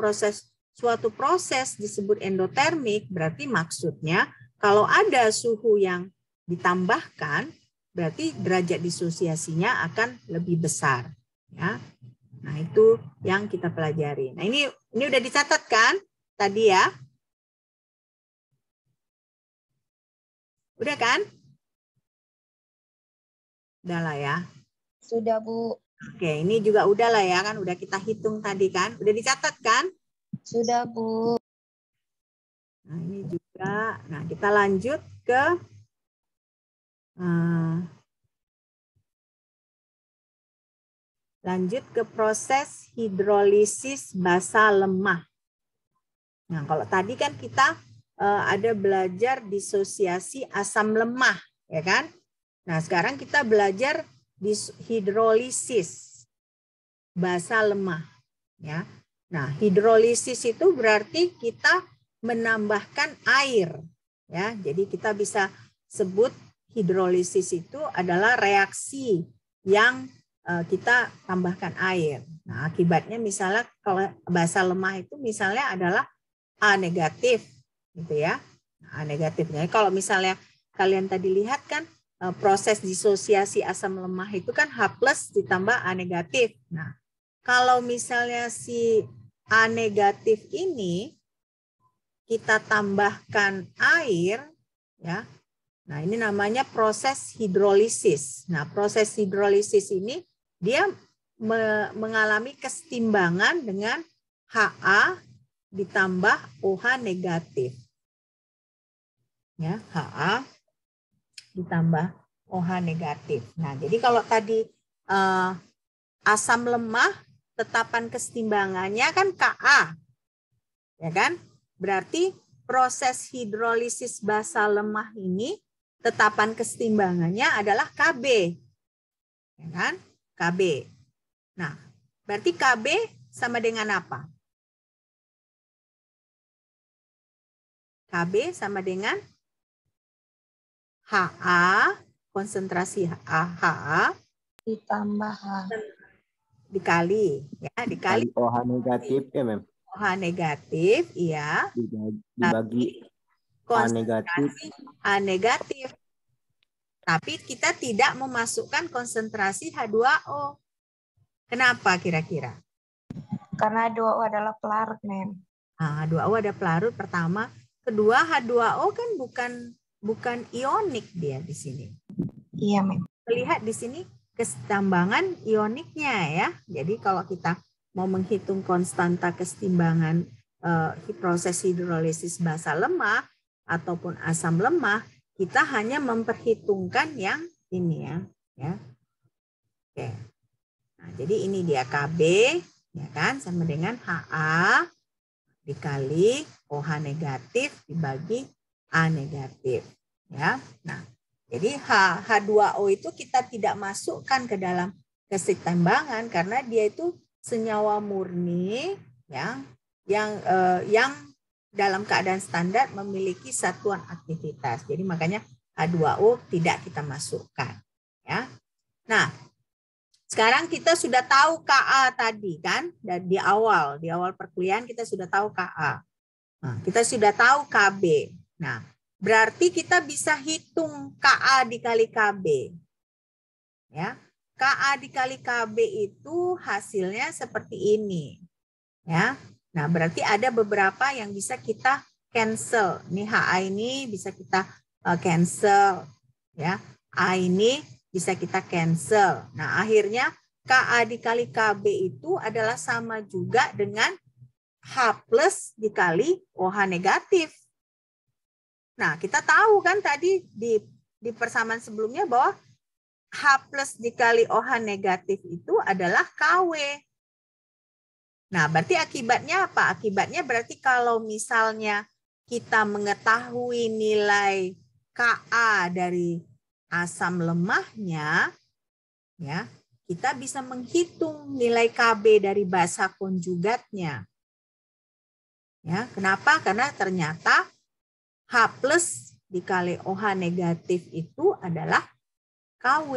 suatu proses disebut endotermik, berarti maksudnya kalau ada suhu yang ditambahkan, berarti derajat disosiasinya akan lebih besar. Ya. Nah, itu yang kita pelajari. Nah, ini udah dicatat kan tadi ya? Udah kan? Udah lah ya. Sudah, Bu. Oke, ini juga udah lah ya kan? Udah kita hitung tadi kan? Udah dicatat kan? Sudah, Bu. Nah, ini juga. Nah, kita lanjut ke proses hidrolisis basa lemah. Nah, kalau tadi kan kita ada belajar disosiasi asam lemah, ya kan? Nah, sekarang kita belajar hidrolisis basa lemah, ya. Nah, hidrolisis itu berarti kita menambahkan air, ya. Jadi kita bisa sebut hidrolisis itu adalah reaksi yang kita tambahkan air. Nah, akibatnya misalnya kalau basa lemah itu misalnya adalah A negatif, gitu ya. A negatifnya. Kalau misalnya kalian tadi lihat kan proses disosiasi asam lemah itu kan H+ ditambah A negatif. Nah, kalau misalnya si A negatif ini kita tambahkan air, ya. Nah, ini namanya proses hidrolisis. Nah, proses hidrolisis ini dia mengalami kesetimbangan dengan Ha ditambah OH negatif. Ya, Ha ditambah OH negatif. Nah, jadi kalau tadi asam lemah tetapan kesetimbangannya kan Ka. Ya kan? Berarti proses hidrolisis basa lemah ini tetapan kesetimbangannya adalah Kb. Ya kan? Kb. Nah, berarti Kb sama dengan apa? Kb sama dengan Ha, konsentrasi Ha ditambah H. dikali Kali OH negatif ya, Mem. OH negatif, iya. Dibagi A negatif. A negatif. Tapi kita tidak memasukkan konsentrasi H2O. Kenapa kira-kira? Karena H2O adalah pelarut, Mem. Nah, H2O ada pelarut pertama. Kedua, H2O kan bukan ionik dia di sini. Iya, Mem. Lihat di sini kesetimbangan ioniknya ya. Jadi kalau kita mau menghitung konstanta kesetimbangan proses hidrolisis basa lemah ataupun asam lemah, kita hanya memperhitungkan yang ini ya. Oke. Nah, jadi ini dia Kb ya kan sama dengan Ha dikali OH negatif dibagi A negatif ya. Nah, jadi H2O itu kita tidak masukkan ke dalam kesetimbangan karena dia itu senyawa murni yang dalam keadaan standar memiliki satuan aktivitas. Jadi makanya H2O tidak kita masukkan ya. Nah, sekarang kita sudah tahu Ka tadi kan, dan di awal perkuliahan kita sudah tahu Ka. Nah, kita sudah tahu Kb. Nah, berarti kita bisa hitung Ka dikali Kb. Ya. Ka dikali Kb itu hasilnya seperti ini. Ya. Nah, berarti ada beberapa yang bisa kita cancel. Ini Ha ini bisa kita cancel ya. A ini bisa kita cancel. Nah, akhirnya Ka dikali Kb itu adalah sama juga dengan H+ dikali OH negatif. Nah, kita tahu kan tadi di persamaan sebelumnya bahwa H+ dikali OH negatif itu adalah Kw. Nah, berarti akibatnya apa? Akibatnya berarti kalau misalnya kita mengetahui nilai Ka dari asam lemahnya, ya, kita bisa menghitung nilai Kb dari basa konjugatnya. Ya, kenapa? Karena ternyata H+ dikali OH negatif itu adalah Kw,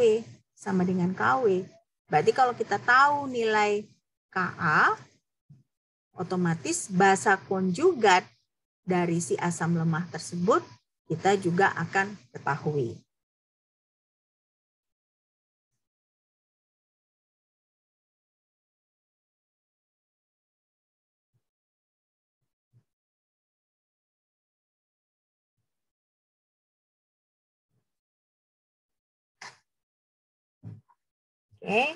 sama dengan Kw. Berarti kalau kita tahu nilai Ka, otomatis basa konjugat dari si asam lemah tersebut kita juga akan ketahui. Oke.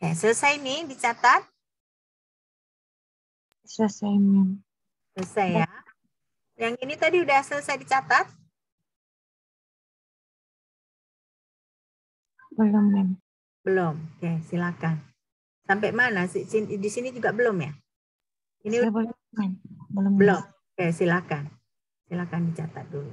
Oke, selesai nih dicatat. Selesai, Mem. Selesai ya. Yang ini tadi udah selesai dicatat? Belum, Mem. Belum. Oke, silakan. Sampai mana? Di sini juga belum ya? Ini Saya belum, Mem. Belum. belum. Oke, silakan. Silakan dicatat dulu.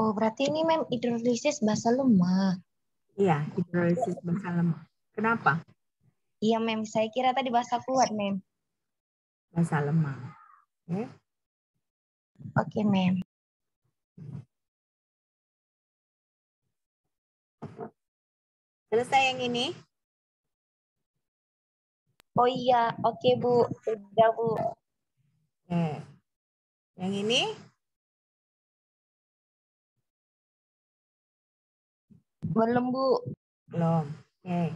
Oh, berarti ini mem hidrolisis basa lemah. Iya, hidrolisis basa lemah. Kenapa? Iya mem, saya kira tadi basa kuat mem. Basa lemah. Oke. Oke mem. Selesai yang ini? Oh iya, oke Bu. Sudah Bu. Oke. Yang ini? Belum Bu. Belum. Oke.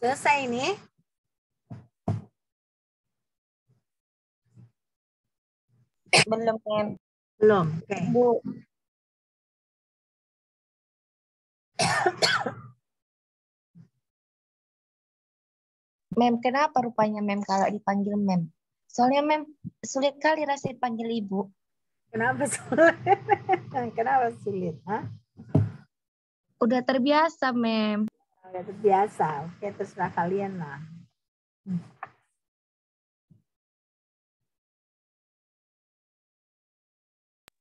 Selesai ini? Belum mem. Belum. Oke. Bu. Mem, kenapa rupanya mem kalau dipanggil mem? Soalnya mem sulit kali rasanya dipanggil ibu. Kenapa sulit? Kenapa sulit? Hah? Udah terbiasa mem. Udah terbiasa. Oke, terserah kalian lah.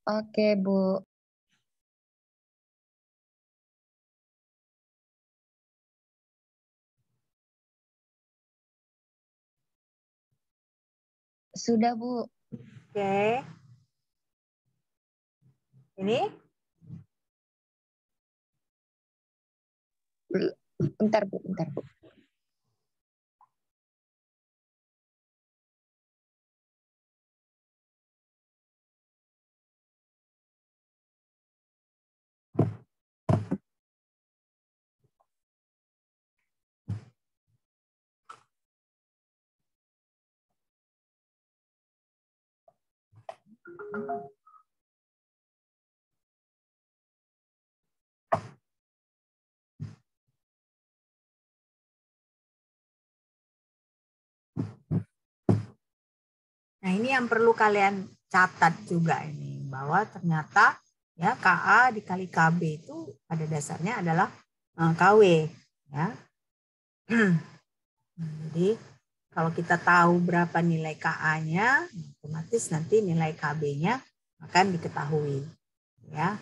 Oke Bu. Sudah Bu. Oke. Ini? Bentar Bu, bentar Bu. Nah, ini yang perlu kalian catat juga ini, bahwa ternyata ya KA dikali KB itu pada dasarnya adalah KW ya. Jadi kalau kita tahu berapa nilai KA-nya, otomatis nanti nilai KB-nya akan diketahui ya.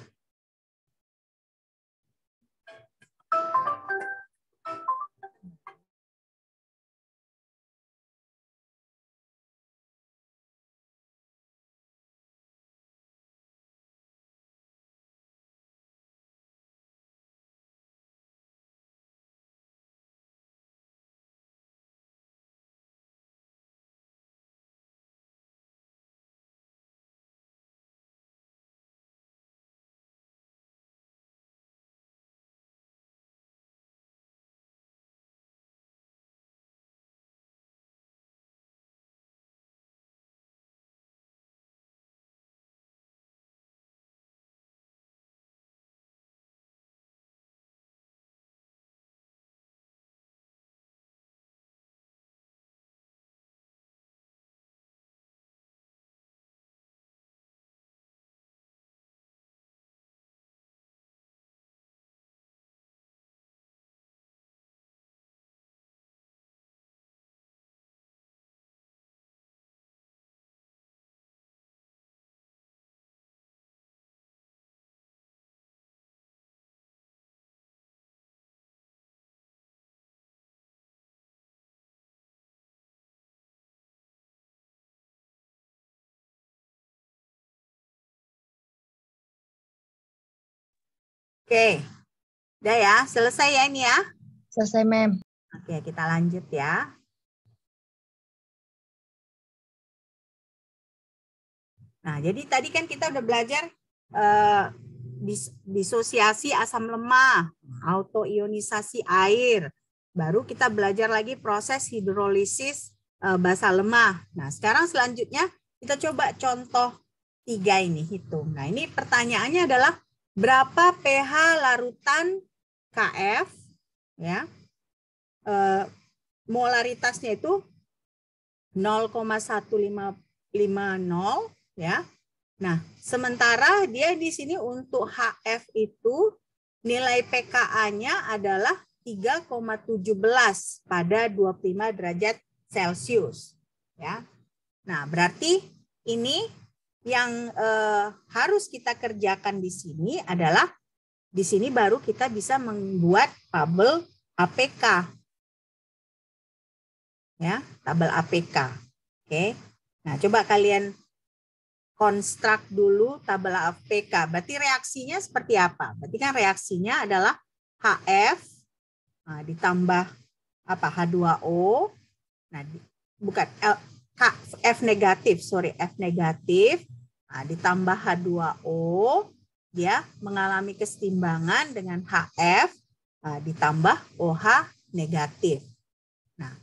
Oke, udah ya, selesai ya ini ya. Selesai mem. Oke, kita lanjut ya. Nah, jadi tadi kan kita udah belajar disosiasi asam lemah, autoionisasi air. Baru kita belajar lagi proses hidrolisis basa lemah. Nah, sekarang selanjutnya kita coba contoh 3 ini hitung. Nah, ini pertanyaannya adalah berapa pH larutan KF ya. Molaritasnya itu 0,1550 ya. Nah, sementara dia di sini untuk HF itu nilai pKa-nya adalah 3,17 pada 25 derajat Celcius ya. Nah, berarti ini yang harus kita kerjakan di sini adalah di sini baru kita bisa membuat tabel APK. Ya, tabel APK. Oke. Nah, coba kalian konstruk dulu tabel APK. Berarti reaksinya seperti apa? Berarti kan reaksinya adalah HF ditambah apa? H2O. Nah, bukan F negatif, F negatif. Nah, ditambah H2O, dia mengalami kesetimbangan dengan HF ditambah OH negatif. Nah,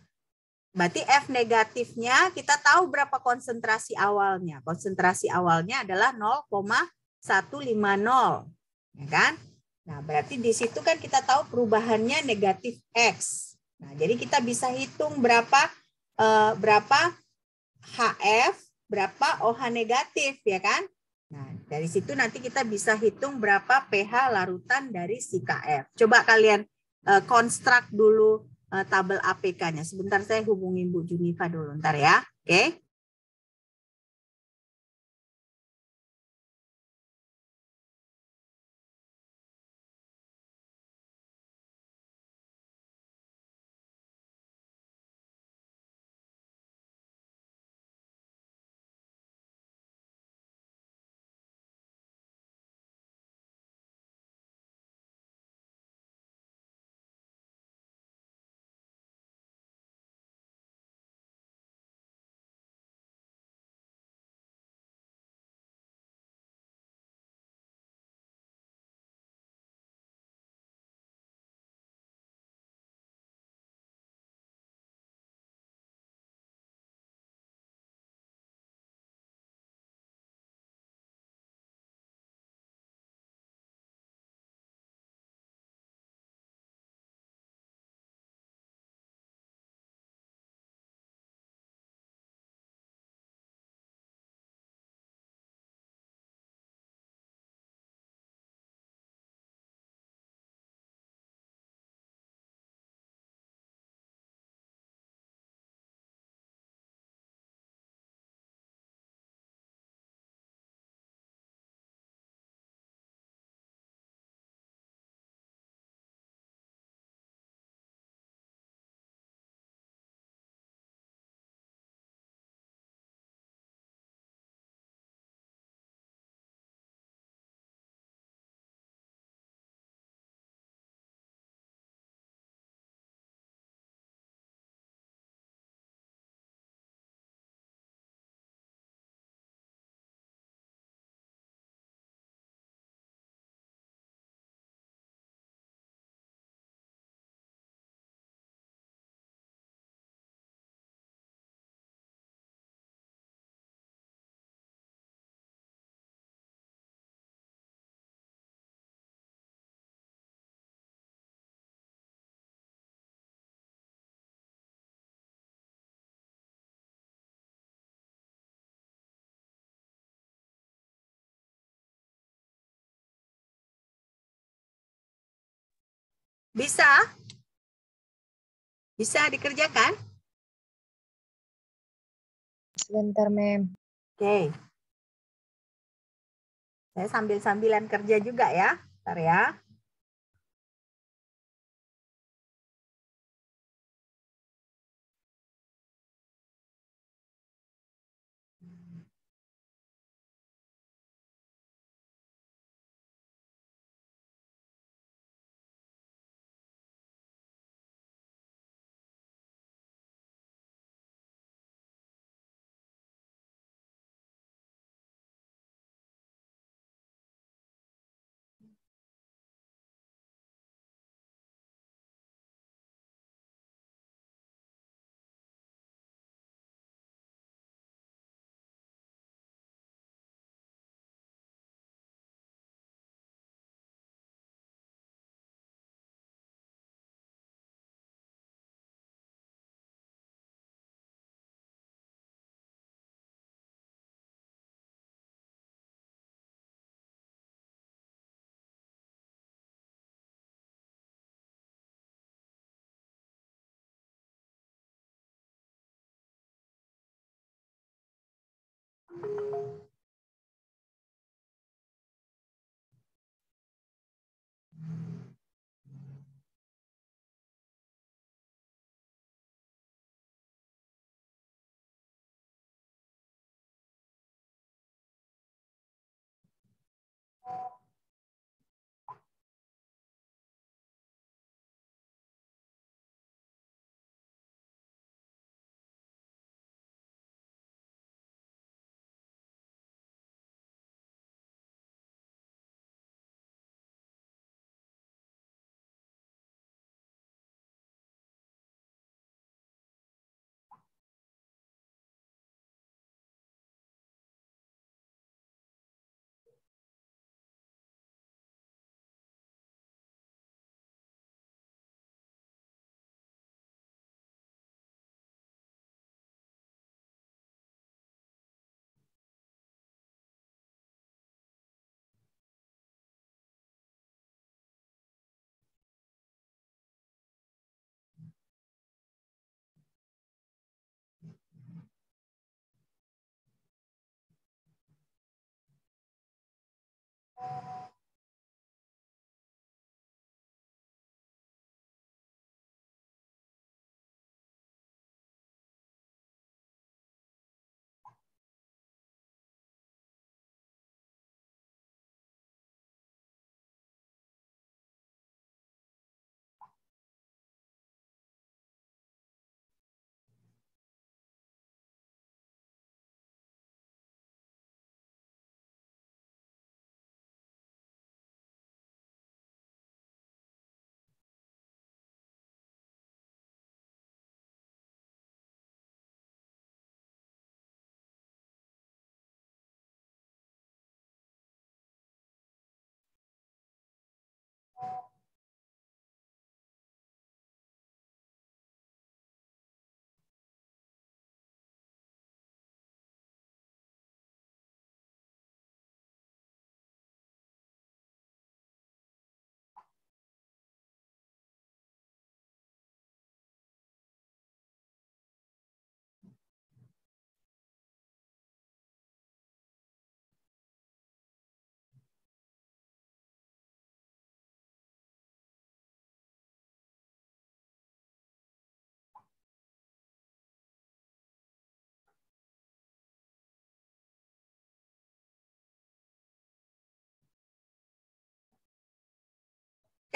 berarti F negatifnya kita tahu berapa konsentrasi awalnya. Konsentrasi awalnya adalah 0,150, ya kan? Nah, berarti di situ kan kita tahu perubahannya negatif X. Nah, jadi kita bisa hitung berapa HF, berapa OH negatif, ya kan? Nah, dari situ nanti kita bisa hitung berapa pH larutan dari si KF. Coba kalian konstruk dulu tabel APK-nya. Sebentar saya hubungin Bu Junifa dulu, ntar ya. Oke. Bisa? Bisa dikerjakan? Sebentar, Mem. Oke. Saya sambil-sambilan kerja juga ya. Bentar ya.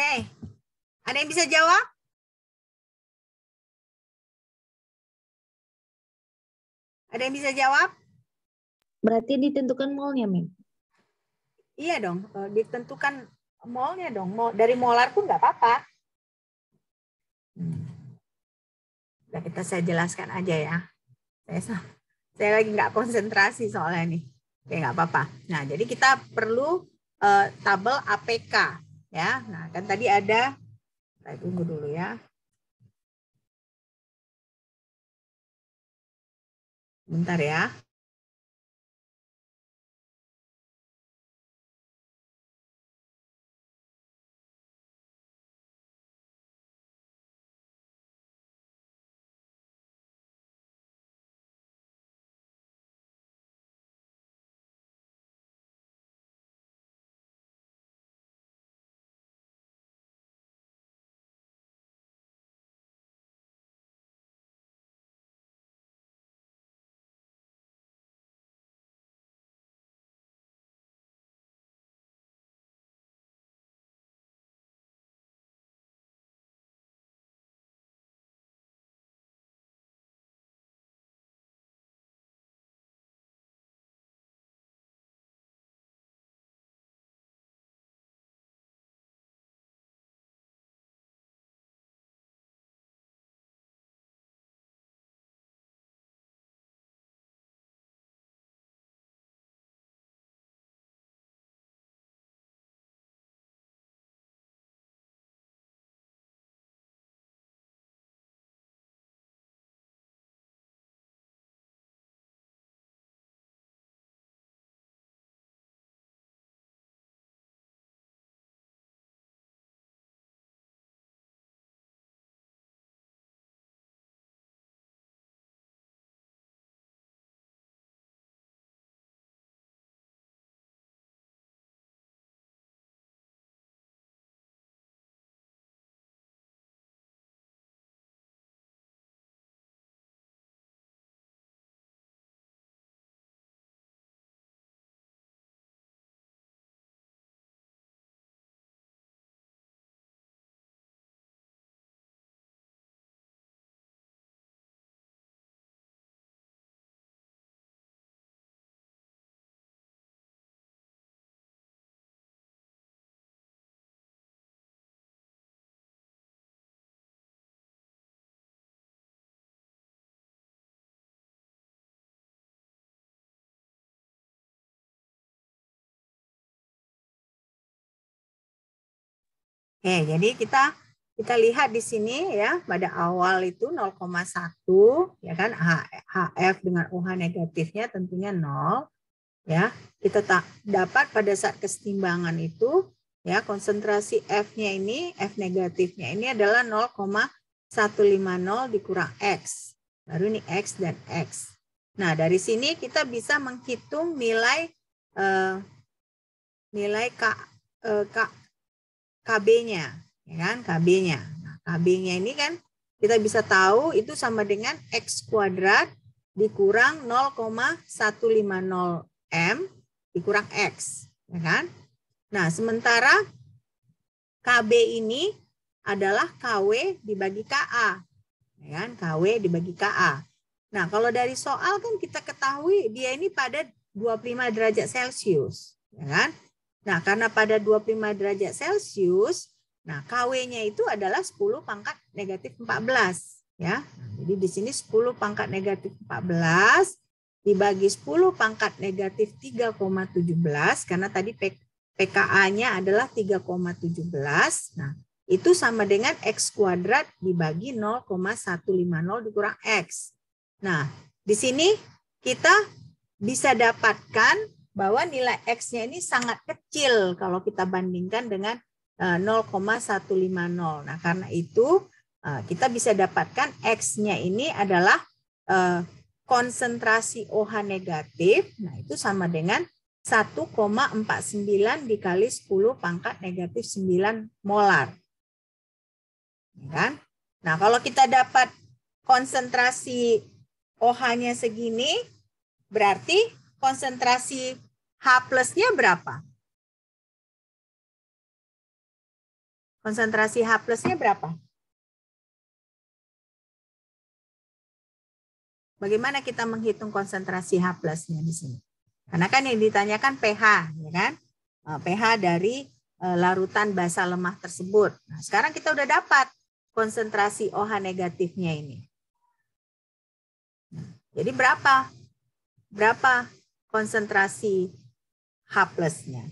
Oke. Ada yang bisa jawab? Ada yang bisa jawab? Berarti ditentukan molnya, Mem. Iya dong, ditentukan molnya dong. Dari molar pun nggak apa-apa. Nah, saya jelaskan aja ya. Saya lagi nggak konsentrasi soalnya nih. Oke, nggak apa-apa. Nah, jadi kita perlu tabel APK ya. Nah, kan tadi ada, saya tunggu dulu ya. Bentar ya. Oke, jadi kita lihat di sini ya, pada awal itu 0,1 ya kan, HF dengan OH negatifnya tentunya 0 ya. Kita dapat pada saat kesetimbangan itu ya, konsentrasi F-nya ini, F negatifnya ini adalah 0,150 dikurang X. Baru ini X dan X. Nah, dari sini kita bisa menghitung nilai KB-nya, ya kan? KB-nya. Nah, KB-nya ini kan kita bisa tahu itu sama dengan X kuadrat dikurang 0,150 M dikurang X, ya kan? Nah, sementara KB ini adalah KW dibagi KA, ya kan? KW dibagi KA. Nah, kalau dari soal kan kita ketahui dia ini pada 25 derajat Celcius, ya kan? Nah, karena pada 25 derajat Celcius, nah KW-nya itu adalah 10 pangkat negatif 14. Ya. Jadi di sini 10 pangkat negatif 14 dibagi 10 pangkat negatif 3,17, karena tadi PKA-nya adalah 3,17. Nah, itu sama dengan X kuadrat dibagi 0,150 dikurang X. Nah, di sini kita bisa dapatkan bahwa nilai X-nya ini sangat kecil kalau kita bandingkan dengan 0,150. Nah, karena itu kita bisa dapatkan X-nya ini adalah konsentrasi OH negatif. Nah, itu sama dengan 1,49 dikali 10 pangkat negatif 9 molar. Ya kan? Nah, kalau kita dapat konsentrasi OH-nya segini, berarti konsentrasi H+-nya berapa? Konsentrasi H plusnya berapa? Bagaimana kita menghitung konsentrasi H plusnya di sini? Karena kan yang ditanyakan pH, ya kan? pH dari larutan basa lemah tersebut. Nah, sekarang kita udah dapat konsentrasi OH negatifnya ini. Jadi berapa? Berapa konsentrasi H plusnya?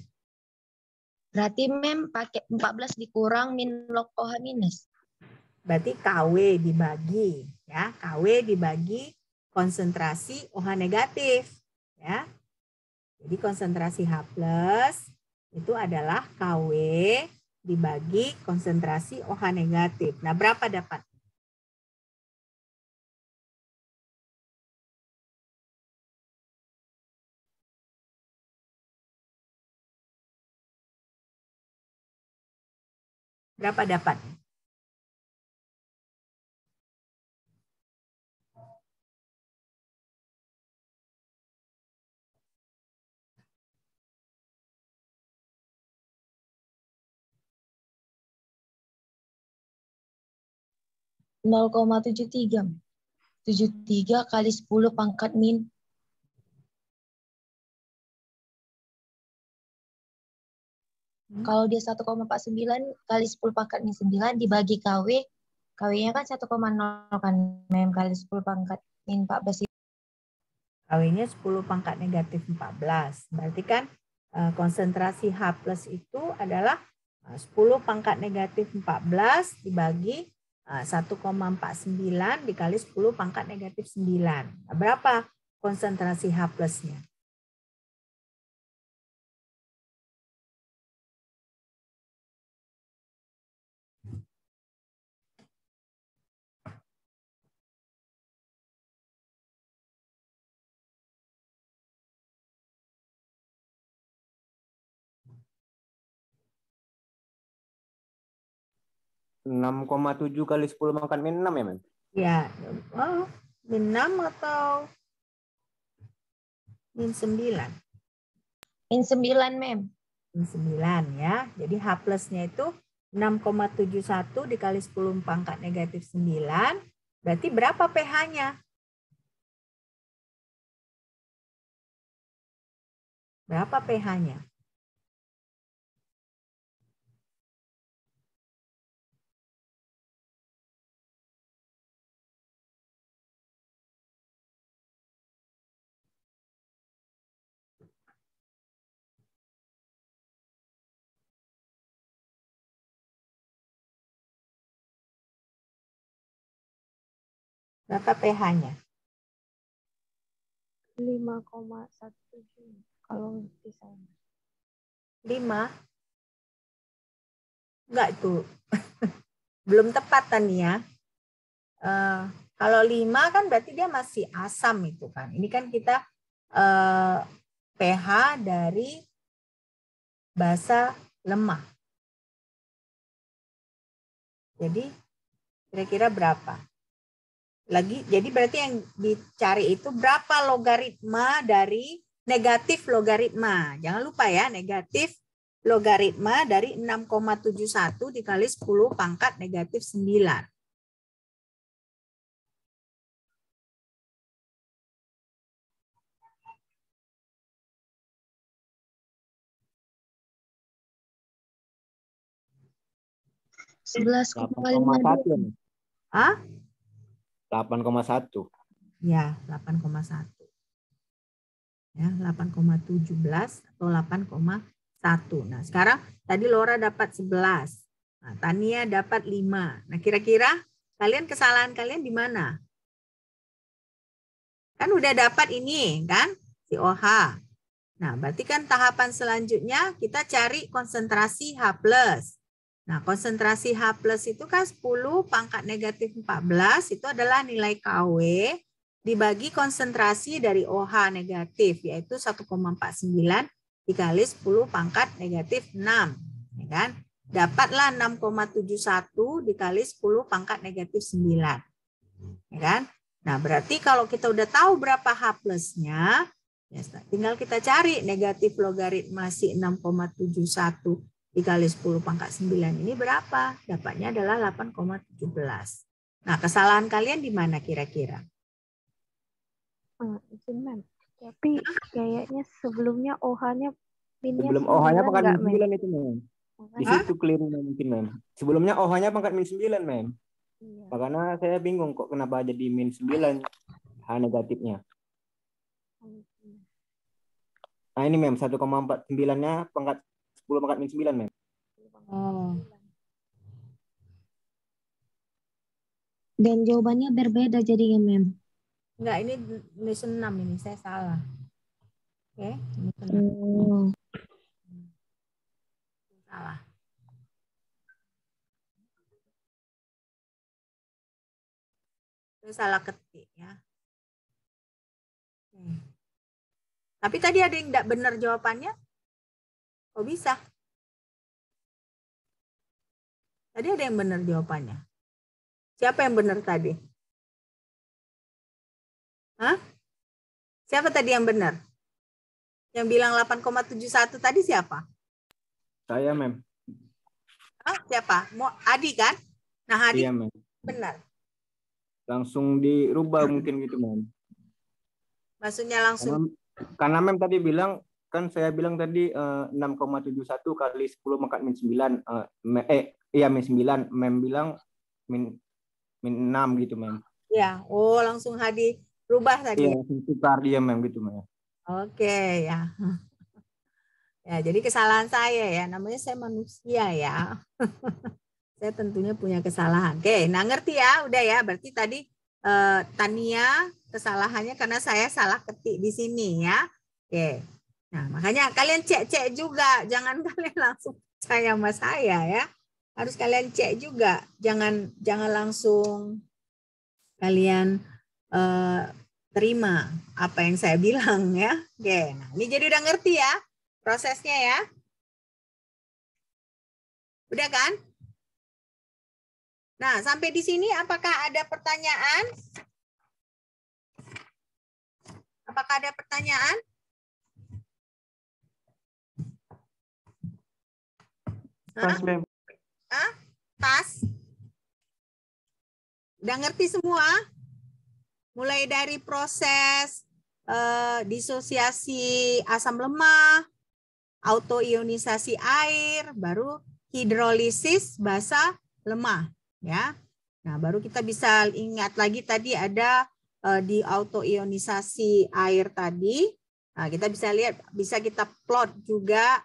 Berarti Mem pakai 14 dikurang min log OH minus. Berarti KW dibagi, ya, KW dibagi konsentrasi OH negatif, ya. Jadi konsentrasi H plus itu adalah KW dibagi konsentrasi OH negatif. Nah, berapa dapat? Berapa dapat? Nol 0,73. 73 kali 10 pangkat min. Kalau dia 1,49 kali 10 pangkat min 9 dibagi KW. KW-nya kan 1,0 kan Mem kali 10 pangkat min 14. KW-nya 10 pangkat negatif 14. Berarti kan konsentrasi H plus itu adalah 10 pangkat negatif 14 dibagi 1,49 dikali 10 pangkat negatif 9. Nah, berapa konsentrasi H plusnya? Enam 6,7 kali 10 pangkat min 6 ya, Mem? Ya, min 6 atau min 9? Min 9 Mem. Min 9 ya. Jadi H plusnya itu 6,71 dikali 10 pangkat negatif 9. Berarti berapa pH-nya? Berapa pH-nya? Berapa pH-nya? 5,17 kalau di saya. 5? Enggak itu. Belum tepat Tania. Kalau 5 kan berarti dia masih asam itu kan. Ini kan kita pH dari basa lemah. Jadi kira-kira berapa? Jadi berarti yang dicari itu berapa logaritma dari negatif logaritma. Jangan lupa ya, negatif logaritma dari 6,71 dikali 10 pangkat negatif 9. Sebelas 8,1. Ah? 8,1. Ya, 8,1. Ya, 8,17 atau 8,1. Nah, sekarang tadi Laura dapat 11. Nah, Tania dapat 5. Nah, kira-kira kalian kesalahan kalian di mana? Kan udah dapat ini, kan? Si OH. Nah, berarti kan tahapan selanjutnya kita cari konsentrasi H+. Nah, konsentrasi H+ itu kan 10 pangkat negatif 14 itu adalah nilai KW dibagi konsentrasi dari OH negatif, yaitu 1,49 dikali 10 pangkat negatif 6. Ya kan? Dapatlah 6,71 dikali 10 pangkat negatif 9. Ya kan? Nah, berarti kalau kita udah tahu berapa H plusnya, ya tinggal kita cari negatif logaritma si 6,71 dikali 10 pangkat 9 ini berapa? Dapatnya adalah 8,17. Nah, kesalahan kalian di mana kira-kira? Izin, Mem. Tapi kayaknya sebelumnya OH-nya min-nya Sebelum OH-nya 9 pangkat nggak, min Mem? 9 itu, Mem. Di Makanya- situ kelirunya mungkin, Mem. Sebelumnya OH-nya pangkat min 9, Mem. Iya. Makanya saya bingung kok kenapa jadi min 9 H negatifnya. Nah ini, Mem, 1,49-nya pangkat 10 pangkat min 9, Mem. Oh. Dan jawabannya berbeda jadinya, Mem. Enggak, ini 6 ini, saya salah. Oke, ini 6. Oh. Salah. Saya salah ketik ya. Oke. Tapi tadi ada yang enggak benar jawabannya? Kok bisa? Tadi ada yang benar jawabannya. Siapa yang benar tadi? Hah? Siapa tadi yang benar? Yang bilang 8,71 tadi siapa? Saya, Mem. Hah? Siapa? Mau Adi kan? Nah, Adi Iya, Mem. benar. Langsung dirubah mungkin gitu, Mem. Maksudnya langsung Karena Mem tadi bilang, kan saya bilang tadi 6,71 kali 10 pangkat min 9. Iya, min 9. Mem bilang min 6 gitu, Mem. ya. Oh, langsung Hadi rubah tadi. Iya, langsung tukar dia, Mem, gitu, Mem. Oke, ya. Ya, jadi kesalahan saya ya. Namanya saya manusia ya. Saya tentunya punya kesalahan. Oke, nah ngerti ya? Udah ya. Berarti tadi Tania kesalahannya karena saya salah ketik di sini ya. Oke. Nah, makanya kalian cek-cek juga. Jangan kalian langsung percaya sama saya ya. Harus kalian cek juga. Jangan langsung kalian terima apa yang saya bilang ya. Oke, nah ini jadi udah ngerti ya prosesnya ya. Udah kan? Nah, sampai di sini apakah ada pertanyaan? Apakah ada pertanyaan? Pas, Mem. Hah? Pas? Udah ngerti semua? Mulai dari proses disosiasi asam lemah, autoionisasi air, baru hidrolisis basa lemah, ya. Nah, baru kita bisa ingat lagi tadi ada di autoionisasi air tadi. Nah, kita bisa lihat, bisa kita plot juga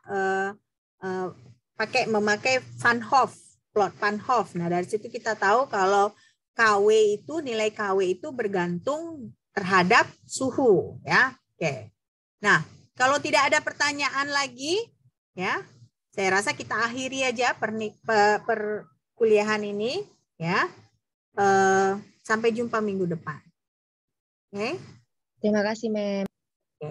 memakai Van Hoff, plot Van Hoff. Nah, dari situ kita tahu kalau KW itu, nilai KW itu bergantung terhadap suhu, ya. Oke. Nah, kalau tidak ada pertanyaan lagi, ya, saya rasa kita akhiri aja perkuliahan ini, ya. Sampai jumpa minggu depan. Oke. Terima kasih, Mem.